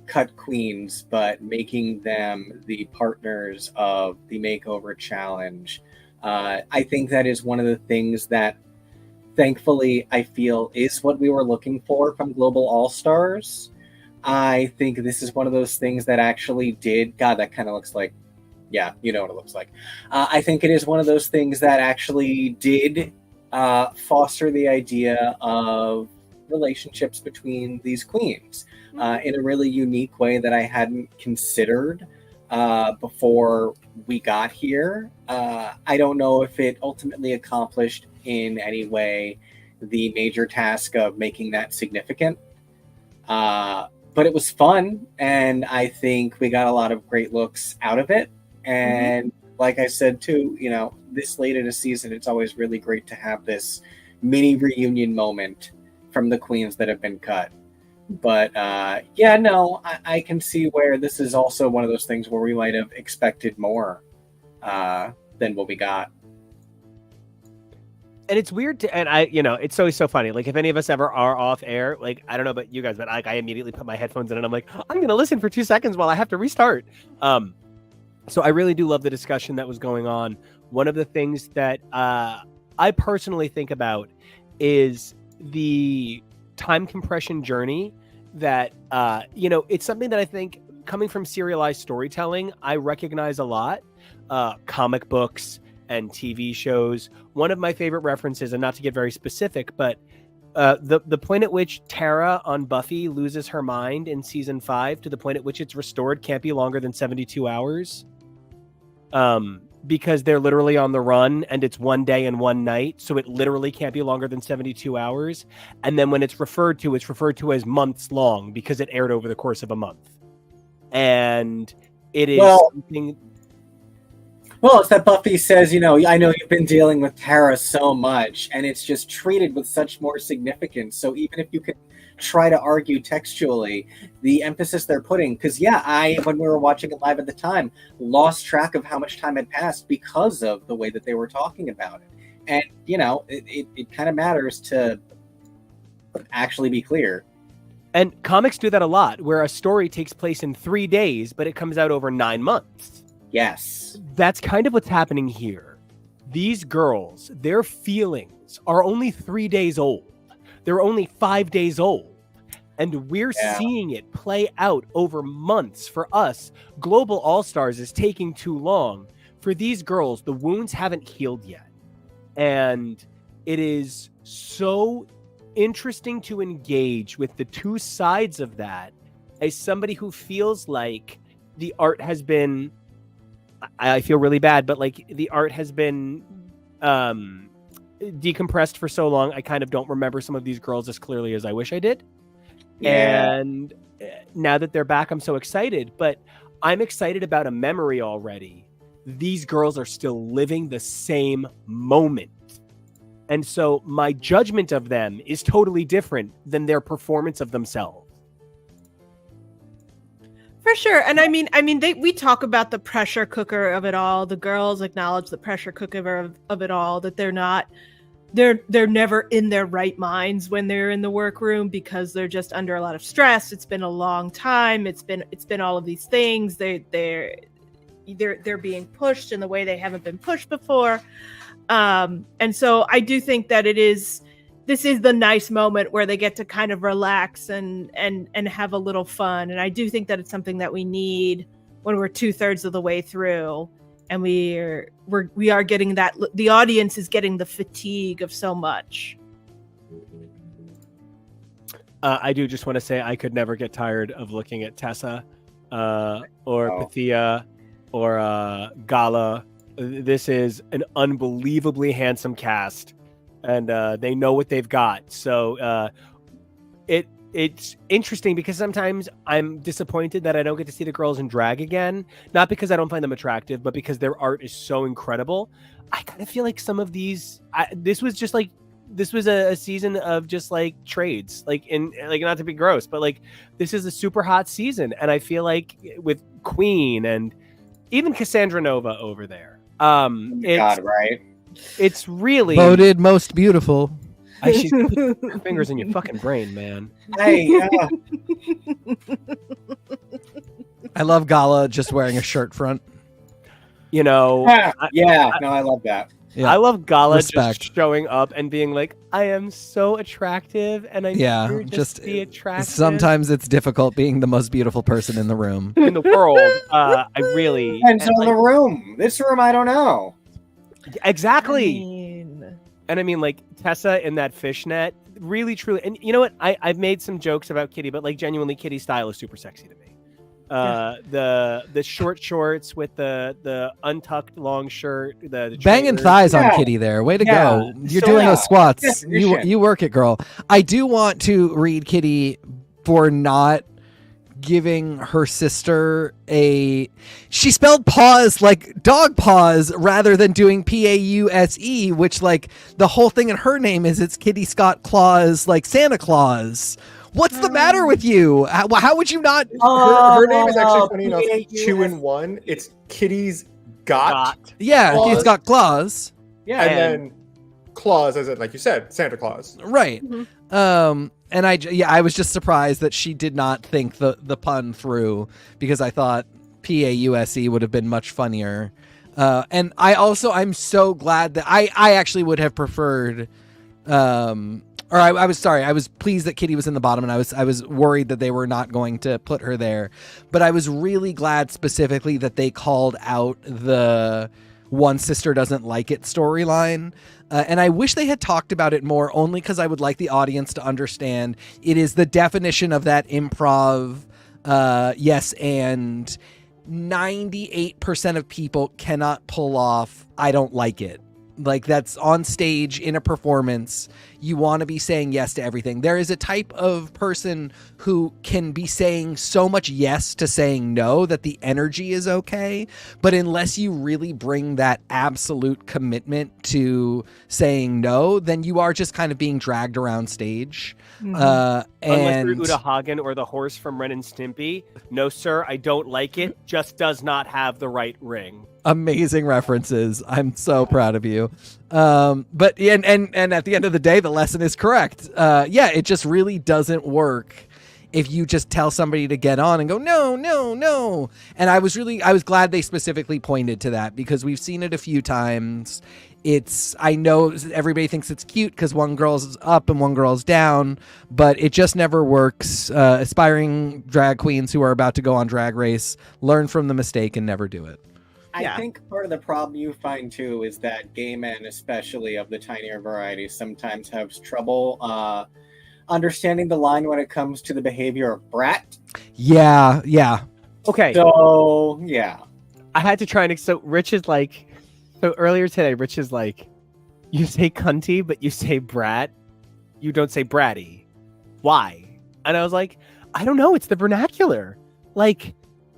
cut queens, but making them the partners of the makeover challenge, I think that is one of the things that, thankfully, I feel is what we were looking for from Global All-Stars. I think this is one of those things that actually did... God, that kind of looks like... Yeah, you know what it looks like. I think it is one of those things that actually did foster the idea of relationships between these queens in a really unique way that I hadn't considered before we got here. I don't know if it ultimately accomplished in any way the major task of making that significant. But it was fun, and I think we got a lot of great looks out of it. And like I said, too, you know, this late in a season, it's always really great to have this mini reunion moment from the queens that have been cut. But yeah, no, I can see where this is also one of those things where we might have expected more than what we got. And it's weird it's always so funny. Like, if any of us ever are off air, like, I don't know about you guys, but like, I immediately put my headphones in and I'm like, I'm going to listen for 2 seconds while I have to restart. So I really do love the discussion that was going on. One of the things that I personally think about is the time compression journey that, it's something that I think, coming from serialized storytelling, I recognize a lot. Comic books and TV shows. One of my favorite references, and not to get very specific, but the point at which Tara on Buffy loses her mind in season 5 to the point at which it's restored can't be longer than 72 hours. Because they're literally on the run and it's one day and one night. So it literally can't be longer than 72 hours. And then when it's referred to as months long because it aired over the course of a month. And it is something... Well, it's that Buffy says, I know you've been dealing with Tara so much, and it's just treated with such more significance. So even if you could try to argue textually, the emphasis they're putting, because when we were watching it live at the time, lost track of how much time had passed because of the way that they were talking about it. And, it kind of matters to actually be clear. And comics do that a lot, where a story takes place in 3 days, but it comes out over 9 months. Yes. That's kind of what's happening here. These girls, their feelings are only 3 days old. They're only 5 days old. And we're seeing it play out over months. For us, Global All-Stars is taking too long. For these girls, the wounds haven't healed yet. And it is so interesting to engage with the two sides of that as somebody who feels like the art has been, I feel really bad, but like the art has been decompressed for so long. I kind of don't remember some of these girls as clearly as I wish I did. Yeah. And now that they're back, I'm so excited, but I'm excited about a memory already. These girls are still living the same moment. And so my judgment of them is totally different than their performance of themselves. For sure. And I mean, we talk about the pressure cooker of it all. The girls acknowledge the pressure cooker of it all, that they're never in their right minds when they're in the workroom because they're just under a lot of stress. It's been a long time. It's been all of these things. They're being pushed in the way they haven't been pushed before. And so I do think that this is the nice moment where they get to kind of relax and have a little fun. And I do think that it's something that we need when we're 2/3 of the way through, and we are getting that. The audience is getting the fatigue of so much. I do just want to say I could never get tired of looking at Tessa or Pythia or Gala. This is an unbelievably handsome cast, and they know what they've got. So it's interesting because sometimes I'm disappointed that I don't get to see the girls in drag again. Not because I don't find them attractive, but because their art is so incredible. I kind of feel like some of these, this was a season of just like trades, like not to be gross, but like this is a super hot season. And I feel like with Queen and even Cassandra Nova over there, right? It's really voted most beautiful. She's put her fingers in your fucking brain, man. Hey, I love Gala just wearing a shirt front. You know, I love that. Yeah. I love Gala Respect. just showing up and being like, I am so attractive, and I'm here just to be attractive. Sometimes it's difficult being the most beautiful person in the room. In the world. I really depends on the room. This room, I don't know. Exactly. And I mean, like Tessa in that fishnet, really, truly. And you know what? I've made some jokes about Kitty, but like genuinely, Kitty's style is super sexy to me. The short shorts with the untucked long shirt, the banging thighs on Kitty there. Way to go! You're doing those squats. You work it, girl. I do want to read Kitty for not giving her sister she spelled pause like dog paws rather than doing Pause, which like the whole thing in her name is it's Kitty Scott Claus, like Santa Claus. What's the matter with you? How would you not? Her name is actually funny enough. 2 in 1. It's Kitty's got. Yeah, Claus. Kitty's got claws. Yeah, and then Claus, as in like you said, Santa Claus. Right. Mm-hmm. And I was just surprised that she did not think the pun through, because I thought Pause would have been much funnier. And I'm so glad that I actually would have preferred, I was pleased that Kitty was in the bottom, and I was worried that they were not going to put her there. But I was really glad specifically that they called out the one sister doesn't like it storyline. And I wish they had talked about it more, only because I would like the audience to understand it is the definition of that improv. Yes, and 98% of people cannot pull off I don't like it. Like, that's on stage in a performance. You want to be saying yes to everything. There is a type of person who can be saying so much yes to saying no that the energy is okay. But unless you really bring that absolute commitment to saying no, then you are just kind of being dragged around stage. Unless you're Uta Hagen or the horse from Ren and Stimpy. No, sir, I don't like it. Just does not have the right ring. Amazing references. I'm so proud of you. But and at the end of the day, the lesson is correct. It just really doesn't work if you just tell somebody to get on and go, no, no, no. And I was glad they specifically pointed to that, because we've seen it a few times. I know everybody thinks it's cute because one girl's up and one girl's down, but it just never works. Aspiring drag queens who are about to go on Drag Race learn from the mistake and never do it. I think part of the problem you find too is that gay men, especially of the tinier variety, sometimes have trouble understanding the line when it comes to the behavior of brat. Yeah. Okay. So, yeah. I had to try and... So Rich is like... So earlier today, Rich is like, you say cunty, but you say brat. You don't say bratty. Why? And I was like, I don't know. It's the vernacular. Like,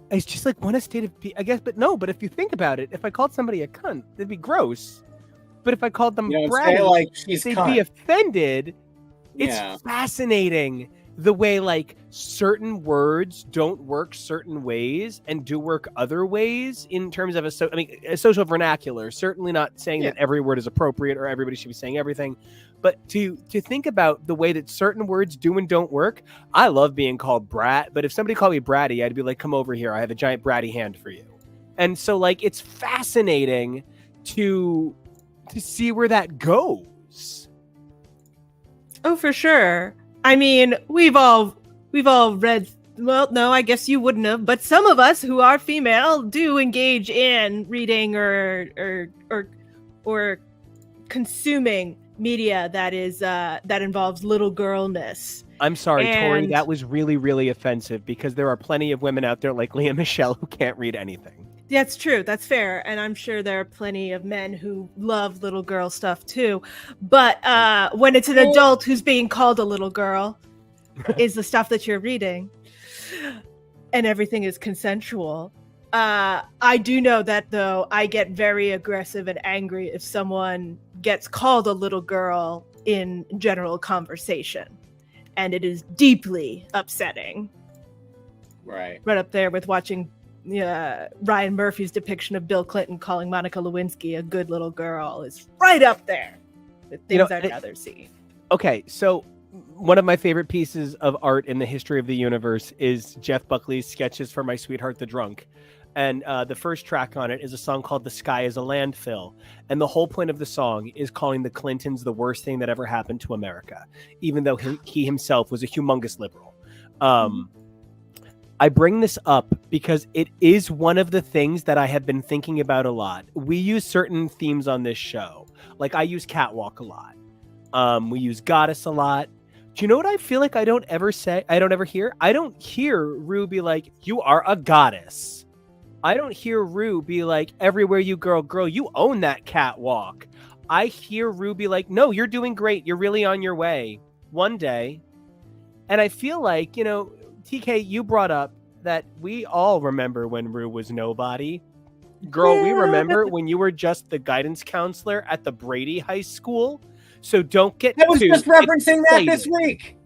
it's just like one state of... I guess, but no. But if you think about it, if I called somebody a cunt, it'd be gross. But if I called them bratty, like they'd be offended. It's fascinating the way like certain words don't work certain ways and do work other ways in terms of a social vernacular. Certainly not saying that every word is appropriate or everybody should be saying everything, but to think about the way that certain words do and don't work. I love being called brat, but if somebody called me bratty, I'd be like, come over here. I have a giant bratty hand for you. And so like, it's fascinating to see where that goes. Oh, for sure. I mean, we've all read. Well, no, I guess you wouldn't have. But some of us who are female do engage in reading or consuming media that is that involves little girlness. I'm sorry, Tori. That was really, really offensive because there are plenty of women out there like Leah Michelle who can't read anything. That's true. That's fair. And I'm sure there are plenty of men who love little girl stuff too. But when it's an adult who's being called a little girl is the stuff that you're reading and everything is consensual. I do know that, though, I get very aggressive and angry if someone gets called a little girl in general conversation. And it is deeply upsetting. Right. Right up there with watching Ryan Murphy's depiction of Bill Clinton calling Monica Lewinsky a good little girl is right up there with things I'd rather see. Okay, so one of my favorite pieces of art in the history of the universe is Jeff Buckley's Sketches for My Sweetheart the Drunk. And the first track on it is a song called The Sky is a Landfill. And the whole point of the song is calling the Clintons the worst thing that ever happened to America, even though he himself was a humongous liberal. I bring this up because it is one of the things that I have been thinking about a lot. We use certain themes on this show. Like I use Catwalk a lot. We use Goddess a lot. Do you know what I feel like I don't ever hear? I don't hear Rue be like, you are a goddess. I don't hear Rue be like, everywhere you girl, you own that catwalk. I hear Rue be like, no, you're doing great. You're really on your way one day. And I feel like, TK, you brought up that we all remember when Rue was nobody. Girl, we remember when you were just the guidance counselor at the Brady High School. So don't get I was just referencing that this week.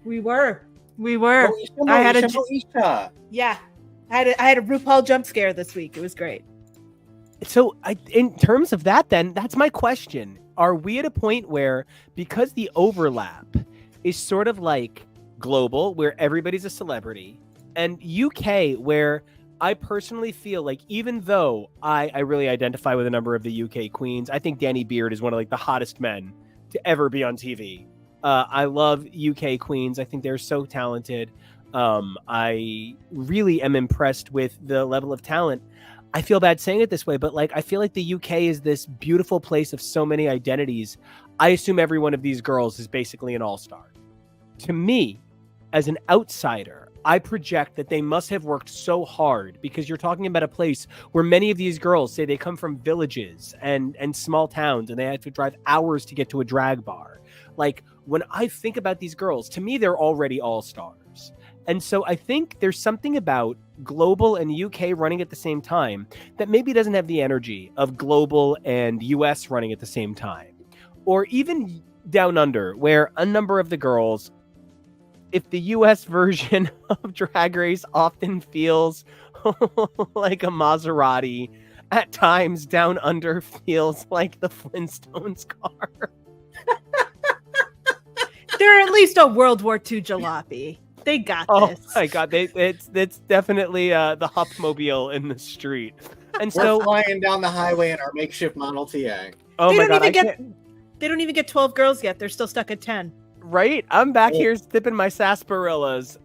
We were. I had a RuPaul jump scare this week. It was great. So in terms of that, then that's my question. Are we at a point where, because the overlap is sort of like global, where everybody's a celebrity, and UK, where I personally feel like, even though I really identify with a number of the UK queens, I think Danny Beard is one of like the hottest men to ever be on TV. I love UK queens. I think they're so talented. I really am impressed with the level of talent. I feel bad saying it this way, but like I feel like the UK is this beautiful place of so many identities. I assume every one of these girls is basically an all-star. To me, as an outsider, I project that they must have worked so hard, because you're talking about a place where many of these girls say they come from villages and small towns, and they have to drive hours to get to a drag bar. Like, when I think about these girls, to me, they're already all-stars. And so I think there's something about global and UK running at the same time that maybe doesn't have the energy of global and US running at the same time. Or even down under, where a number of the girls, if the US version of Drag Race often feels like a Maserati, at times down under feels like the Flintstones car. They're at least a World War II jalopy. They got Oh this. my god, it's definitely the Hupmobile in the street. And We're so flying down the highway in our makeshift Model TA. oh they my don't god, even they don't even get 12 girls yet. They're still stuck at 10. right? I'm back Oh. here sipping my sarsaparillas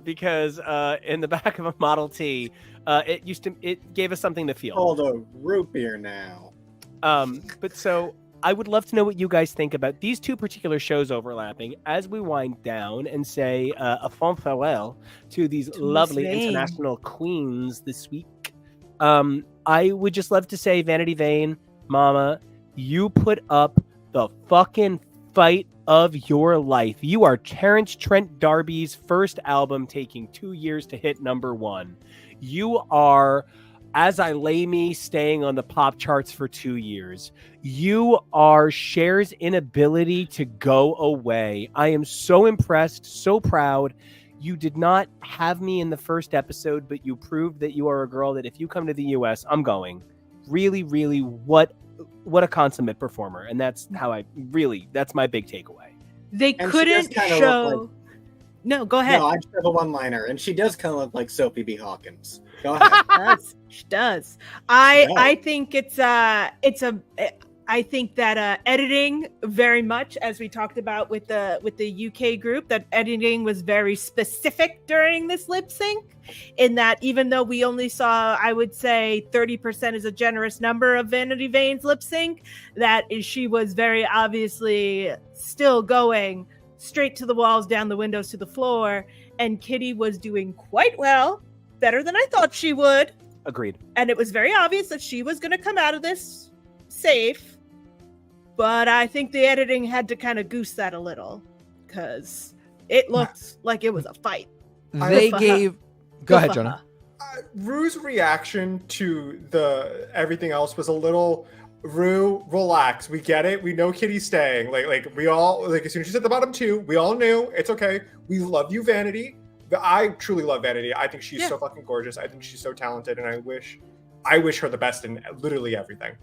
because in the back of a Model T, it gave us something to feel. Called a root beer now. But so I would love to know what you guys think about these two particular shows overlapping as we wind down and say a fond farewell to these lovely Vane. international queens this week. I would just love to say, Vanity Vane, Mama, you put up the fucking fight of your life. You are Terrence Trent D'Arby's first album taking 2 years to hit #1. You are As I Lay Me staying on the pop charts for 2 years. You are Cher's inability to go away. I am so impressed, so proud. You did not have me in the first episode, but you proved that you are a girl that if you come to the US, I'm going. Really, really, what a consummate performer. And that's how that's my big takeaway. They And she couldn't does kinda show. look No, go ahead. No, I just have a one-liner, and she does kind of look like Sophie B. Hawkins. Go ahead. She does. I think I think that editing very much, as we talked about with the UK group, that editing was very specific during this lip sync, in that even though we only saw, I would say 30% is a generous number of Vanity Vane's lip sync, she was very obviously still going straight to the walls, down the windows to the floor, and Kitty was doing quite well, better than I thought she would. Agreed. And it was very obvious that she was going to come out of this safe. But I think the editing had to kind of goose that a little, because it looked like it was a fight. They gave... Go ahead, Jonah. Rue's reaction to everything else was a little... Rue, relax. We get it. We know Kitty's staying. Like we all, like, as soon as she's at the bottom 2, we all knew it's okay. We love you, Vanity. I truly love Vanity. I think she's so fucking gorgeous. I think she's so talented, and I wish her the best in literally everything.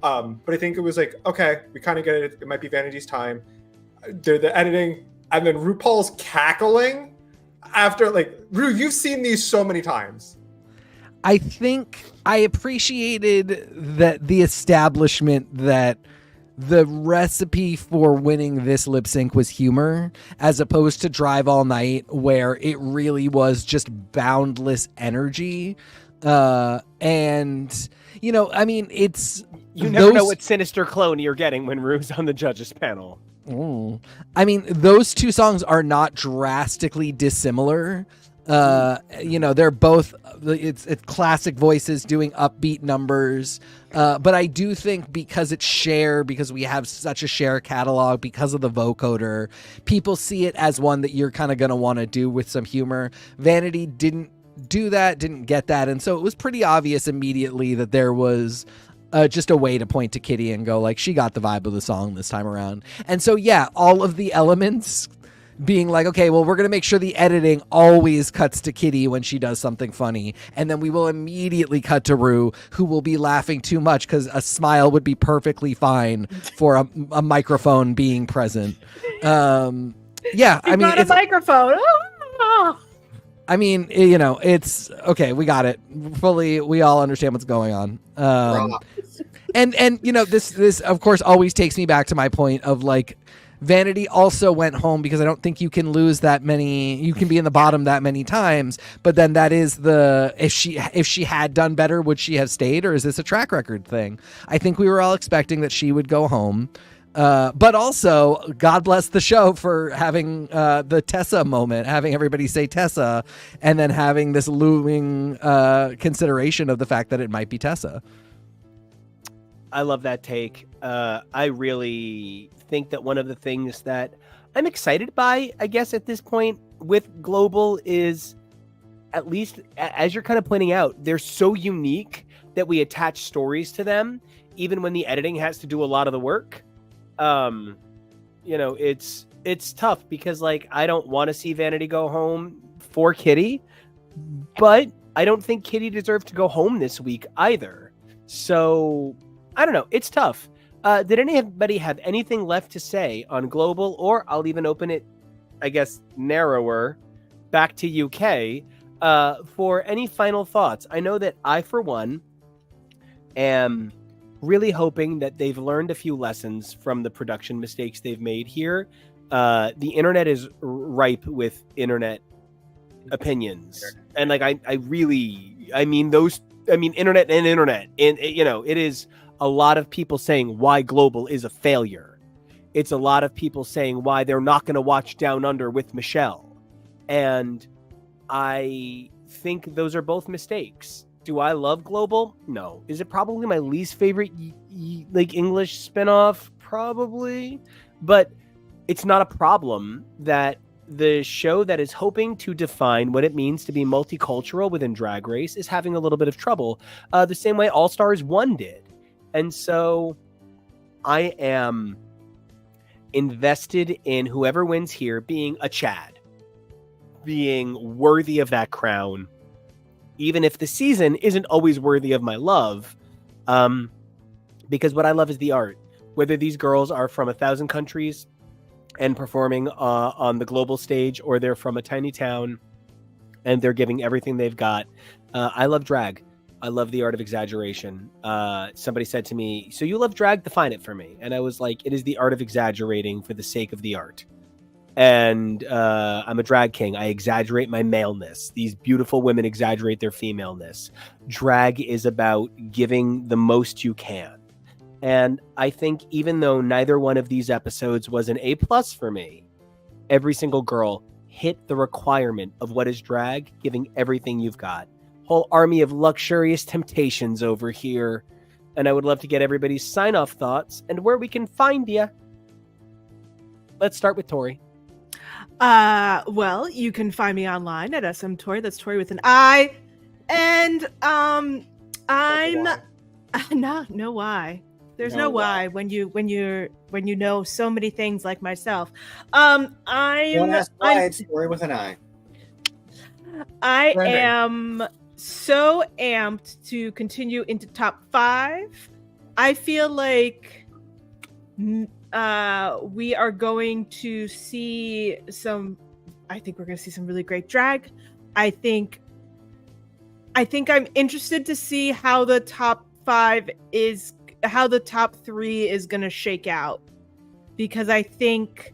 But I think it was like, okay, we kind of get it. It might be Vanity's time. The editing, and then RuPaul's cackling after, like, Rue, you've seen these so many times. I think I appreciated that the establishment that the recipe for winning this lip sync was humor, as opposed to Drive All Night, where it really was just boundless energy. And, you know, I mean, it's... You never know what sinister clone you're getting when Rue's on the judges panel. I mean, those two songs are not drastically dissimilar. You know, they're both, it's classic voices doing upbeat numbers. But I do think because it's Cher, because we have such a Cher catalog, because of the vocoder, people see it as one that you're kind of going to want to do with some humor. Vanity didn't do that, didn't get that. And so it was pretty obvious immediately that there was just a way to point to Kitty and go, like, she got the vibe of the song this time around. And so, yeah, all of the elements being like, okay, well, we're going to make sure the editing always cuts to Kitty when she does something funny. And then we will immediately cut to Rue, who will be laughing too much because a smile would be perfectly fine for a microphone being present. Yeah, I mean, it's a microphone. I mean, you know, it's okay. We got it fully. We all understand what's going on. And you know, this of course always takes me back to my point of, like, Vanity also went home because I don't think you can lose that many. You can be in the bottom that many times, but then that is if she had done better, would she have stayed, or is this a track record thing? I think we were all expecting that she would go home. But also, God bless the show for having the Tessa moment, having everybody say Tessa, and then having this looming consideration of the fact that it might be Tessa. I love that take. I really think that one of the things that I'm excited by, I guess, at this point with Global is, at least as you're kind of pointing out, they're so unique that we attach stories to them, even when the editing has to do a lot of the work. You know, it's tough because, like, I don't want to see Vanity go home for Kitty, but I don't think Kitty deserved to go home this week either. So I don't know. It's tough. Did anybody have anything left to say on Global, or I'll even open it, I guess, narrower back to UK for any final thoughts. I know that I, for one, am really hoping that they've learned a few lessons from the production mistakes they've made here. The internet is ripe with internet opinions, and like I mean internet and internet, and it is a lot of people saying why Global is a failure. It's a lot of people saying why they're not going to watch Down Under with Michelle, and I think those are both mistakes. Do I love Global? No. Is it probably my least favorite like English spinoff? Probably, but it's not a problem that the show that is hoping to define what it means to be multicultural within Drag Race is having a little bit of trouble, the same way All Stars 1 did. And so I am invested in whoever wins here being a Chad, being worthy of that crown, even if the season isn't always worthy of my love, because what I love is the art. Whether these girls are from 1,000 countries and performing on the global stage, or they're from a tiny town and they're giving everything they've got. I love drag. I love the art of exaggeration. Somebody said to me, so you love drag? Define it for me. And I was like, it is the art of exaggerating for the sake of the art. And I'm a drag king. I exaggerate my maleness. These beautiful women exaggerate their femaleness. Drag is about giving the most you can. And I think even though neither one of these episodes was an A+ for me, every single girl hit the requirement of what is drag, giving everything you've got. Whole army of luxurious temptations over here. And I would love to get everybody's sign-off thoughts and where we can find you. Let's start with Tori. Well, you can find me online at smtori. That's Tori with an I. And I'm no why. There's no why when you know so many things like myself. Don't ask why. It's Tori with an I. I am so amped to continue into top 5. I feel like we are going to see some. I think we're going to see some really great drag. I think I'm interested to see how the top 3 is going to shake out, because I think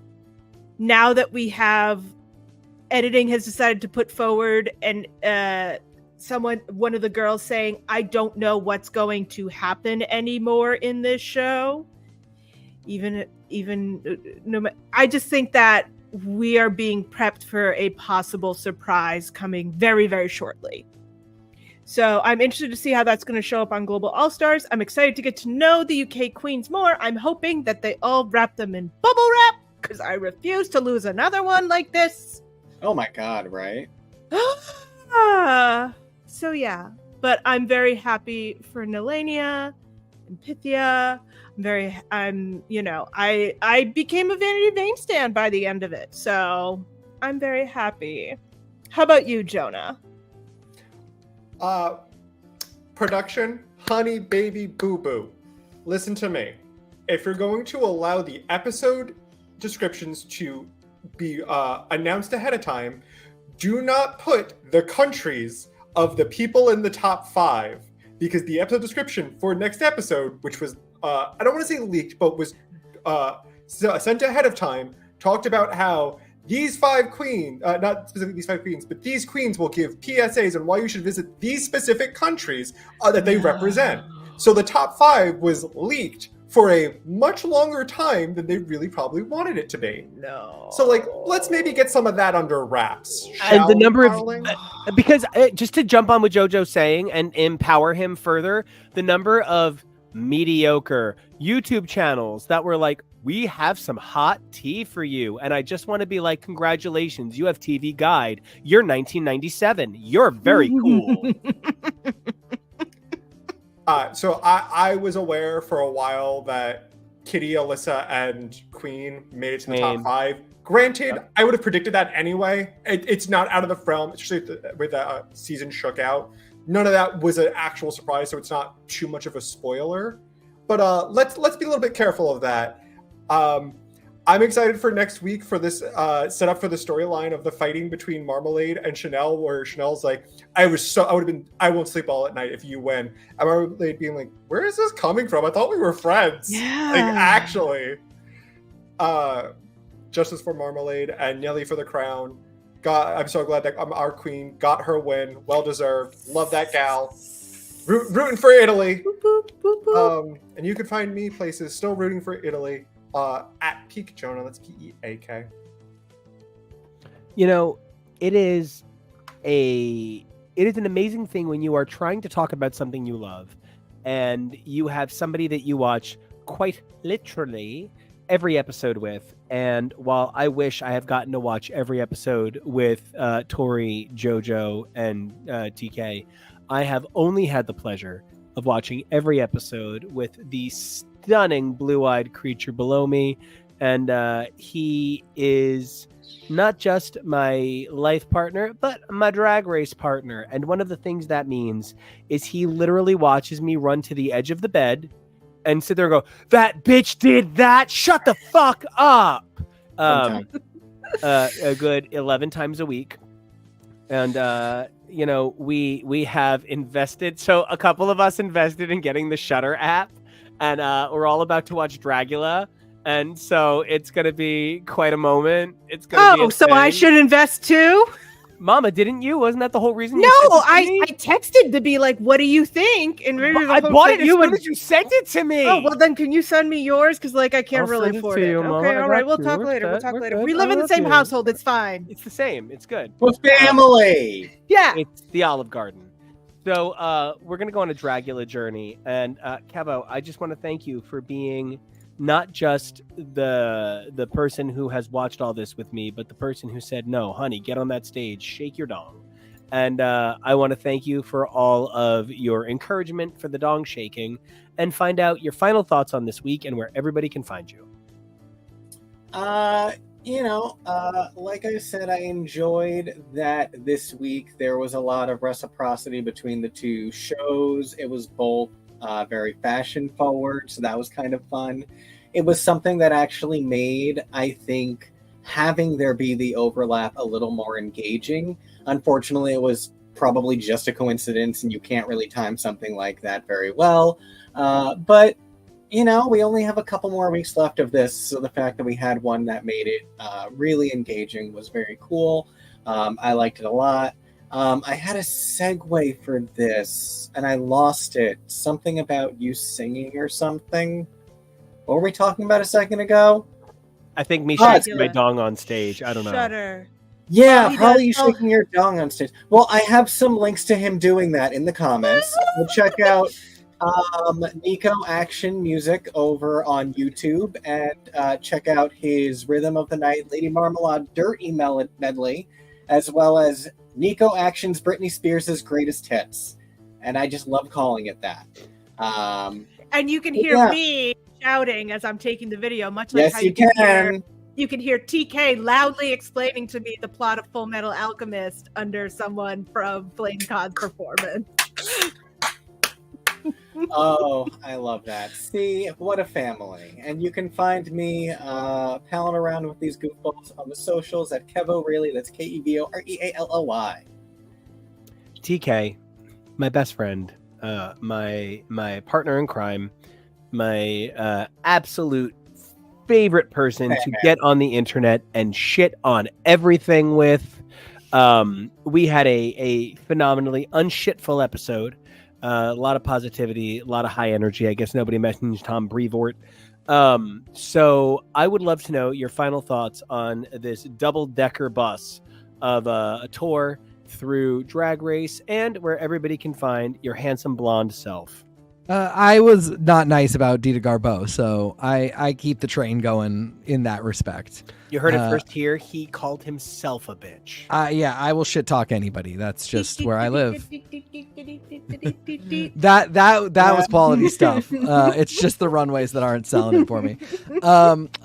now that we have editing has decided to put forward and one of the girls saying, I don't know what's going to happen anymore in this show. I just think that we are being prepped for a possible surprise coming very, very shortly. So I'm interested to see how that's going to show up on Global All-Stars. I'm excited to get to know the UK queens more. I'm hoping that they all wrap them in bubble wrap, because I refuse to lose another one like this. Oh my God, right? So yeah, but I'm very happy for Nelania and Pythia. I became a Vanity Vane stan by the end of it, so I'm very happy. How about you, Jonah? Production, honey, baby, boo-boo. Listen to me. If you're going to allow the episode descriptions to be announced ahead of time, do not put the countries of the people in the top 5, because the episode description for next episode, which was, I don't want to say leaked, but was sent ahead of time, talked about how these 5 queens, not specifically these 5 queens, but these queens will give PSAs on why you should visit these specific countries that they represent. So the top 5 was leaked for a much longer time than they really probably wanted it to be. No. So, let's maybe get some of that under wraps. And the number of, because just to jump on what JoJo's saying and empower him further, the number of mediocre YouTube channels that were like, we have some hot tea for you. And I just want to be like, congratulations, you have TV Guide. You're 1997. You're very cool. So I was aware for a while that Kitty, Alyssa, and Queen made it to the top 5. Granted, I would have predicted that anyway. It's not out of the realm, especially with the season shook out. None of that was an actual surprise, so it's not too much of a spoiler. But let's be a little bit careful of that. I'm excited for next week for this set up for the storyline of the fighting between Marmalade and Chanel, where Chanel's like, I won't sleep all at night if you win. And Marmalade being like, where is this coming from? I thought we were friends. Yeah. Like, actually. Justice for Marmalade and Nelly for the crown. God, I'm so glad that our queen got her win. Well deserved. Love that gal. Rooting for Italy. Boop, boop, boop, boop. And you can find me places still rooting for Italy at Peak Jonah. That's PEAK. You know, it is an amazing thing when you are trying to talk about something you love and you have somebody that you watch quite literally every episode with. And while I wish I have gotten to watch every episode with Tori, JoJo, and TK, I have only had the pleasure of watching every episode with the stunning blue-eyed creature below me. And he is not just my life partner, but my drag race partner. And one of the things that means is he literally watches me run to the edge of the bed and sit there and go, that bitch did that. Shut the fuck up. A good 11 times a week. And, you know, we have invested. So a couple of us invested in getting the Shudder app, and we're all about to watch Dragula. And so it's going to be quite a moment. It's going to be so I should invest too? Mama, didn't you? Wasn't that the whole reason? No, I texted to be like, what do you think? And maybe I bought it as soon as you sent it to me. Oh, well then can you send me yours? Because like I can't I'll really send it afford to it. you, Okay, Mama. all right, we'll talk later. We're We good. live in I the same love you. household. It's fine. It's the same. It's good. Well, family. Yeah. It's the Olive Garden. So we're going to go on a Dragula journey. And Kevo, I just want to thank you for being not just the person who has watched all this with me, but the person who said, no, honey, get on that stage, shake your dong. And I want to thank you for all of your encouragement for the dong shaking, and find out your final thoughts on this week and where everybody can find you. Like I said, I enjoyed that this week there was a lot of reciprocity between the two shows. It was both very fashion forward, so that was kind of fun. It was something that actually made, I think, having there be the overlap a little more engaging. Unfortunately, it was probably just a coincidence, and you can't really time something like that very well. But we only have a couple more weeks left of this, so the fact that we had one that made it really engaging was very cool. I liked it a lot. I had a segue for this, and I lost it. Something about you singing or something. What were we talking about a second ago? I think me shaking my dong on stage. I don't know. Shudder. Yeah, probably you shaking your dong on stage. Well, I have some links to him doing that in the comments. We'll check out Nico Action Music over on YouTube, and check out his Rhythm of the Night Lady Marmalade Dirty Medley, as well as Nico Action's Britney Spears' Greatest Hits. And I just love calling it that. And you can hear me shouting as I'm taking the video, much like how you can hear TK loudly explaining to me the plot of Full Metal Alchemist under someone from Flame Con's performance. Oh, I love that. See, what a family. And you can find me palling around with these goofballs on the socials at Kevo Really. That's KEVOREALLY. TK, my best friend, my partner in crime, my absolute favorite person to get on the internet and shit on everything with. We had a phenomenally unshitful episode. A lot of positivity, a lot of high energy. I guess nobody mentioned Tom Brevoort. So I would love to know your final thoughts on this double-decker bus of a tour through Drag Race, and where everybody can find your handsome blonde self. I was not nice about Dita Garbeau, so I keep the train going in that respect. You heard it first here. He called himself a bitch. Yeah, I will shit talk anybody. That's just where I live. that was quality stuff. It's just the runways that aren't selling it for me.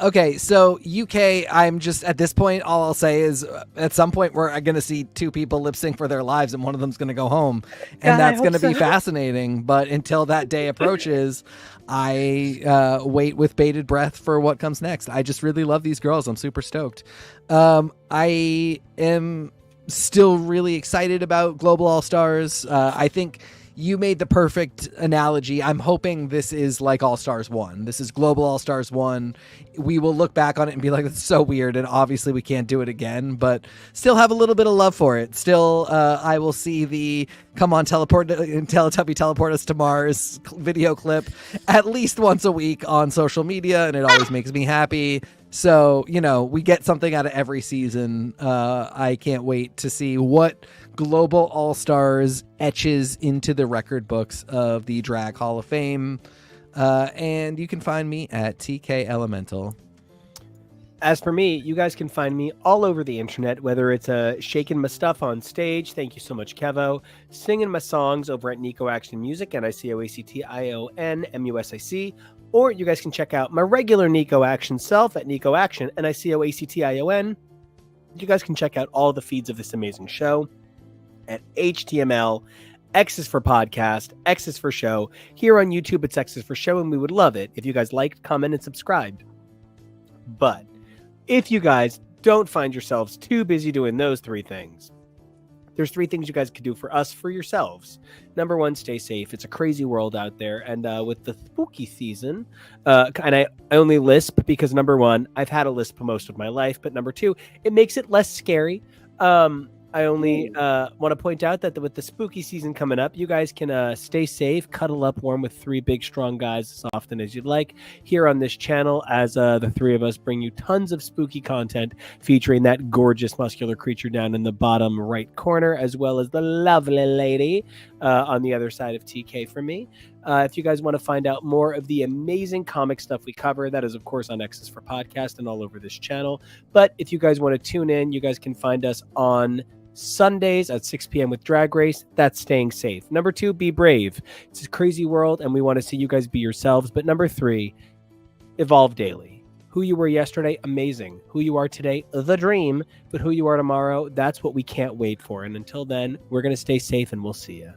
Okay, so UK, I'm just at this point, all I'll say is at some point we're going to see two people lip sync for their lives, and one of them's going to go home, and that's going to be fascinating. But until that day approaches, I wait with bated breath for what comes next. I just really love these girls. I'm super stoked. I am still really excited about Global All Stars. I think you made the perfect analogy. I'm hoping this is like All Stars 1. This is Global All Stars 1. We will look back on it and be like, it's so weird, and obviously we can't do it again, but still have a little bit of love for it. Still, I will see the come on Teletubby teleport us to Mars video clip at least once a week on social media, and it always makes me happy. So, we get something out of every season. I can't wait to see what Global All-Stars etches into the record books of the Drag Hall of Fame. And you can find me at TK Elemental. As for me, you guys can find me all over the internet, whether it's shaking my stuff on stage. Thank you so much, Kevo. Singing my songs over at Nico Action Music, NICOACTION Or you guys can check out my regular Nico Action self at Nico Action, NICOACTION. You guys can check out all the feeds of this amazing show at HTML. X is for podcast, X is for show. Here on YouTube, it's X is for show, and we would love it if you guys liked, comment, and subscribed. But if you guys don't find yourselves too busy doing those three things, there's three things you guys could do for us, for yourselves. Number one, stay safe. It's a crazy world out there. And with the spooky season, and I only lisp because, number one, I've had a lisp most of my life. But number two, it makes it less scary. I only want to point out that with the spooky season coming up, you guys can stay safe, cuddle up warm with three big, strong guys as often as you'd like here on this channel, as the three of us bring you tons of spooky content featuring that gorgeous muscular creature down in the bottom right corner, as well as the lovely lady on the other side of TK for me. If you guys want to find out more of the amazing comic stuff we cover, that is, of course, on X's for Podcast and all over this channel. But if you guys want to tune in, you guys can find us on Sundays at 6 p.m. with Drag Race. That's staying safe. Number two, be brave. It's a crazy world, and we want to see you guys be yourselves. But number three, evolve daily. Who you were yesterday, amazing. Who you are today, the dream. But who you are tomorrow, that's what we can't wait for. And until then, we're going to stay safe, and we'll see you.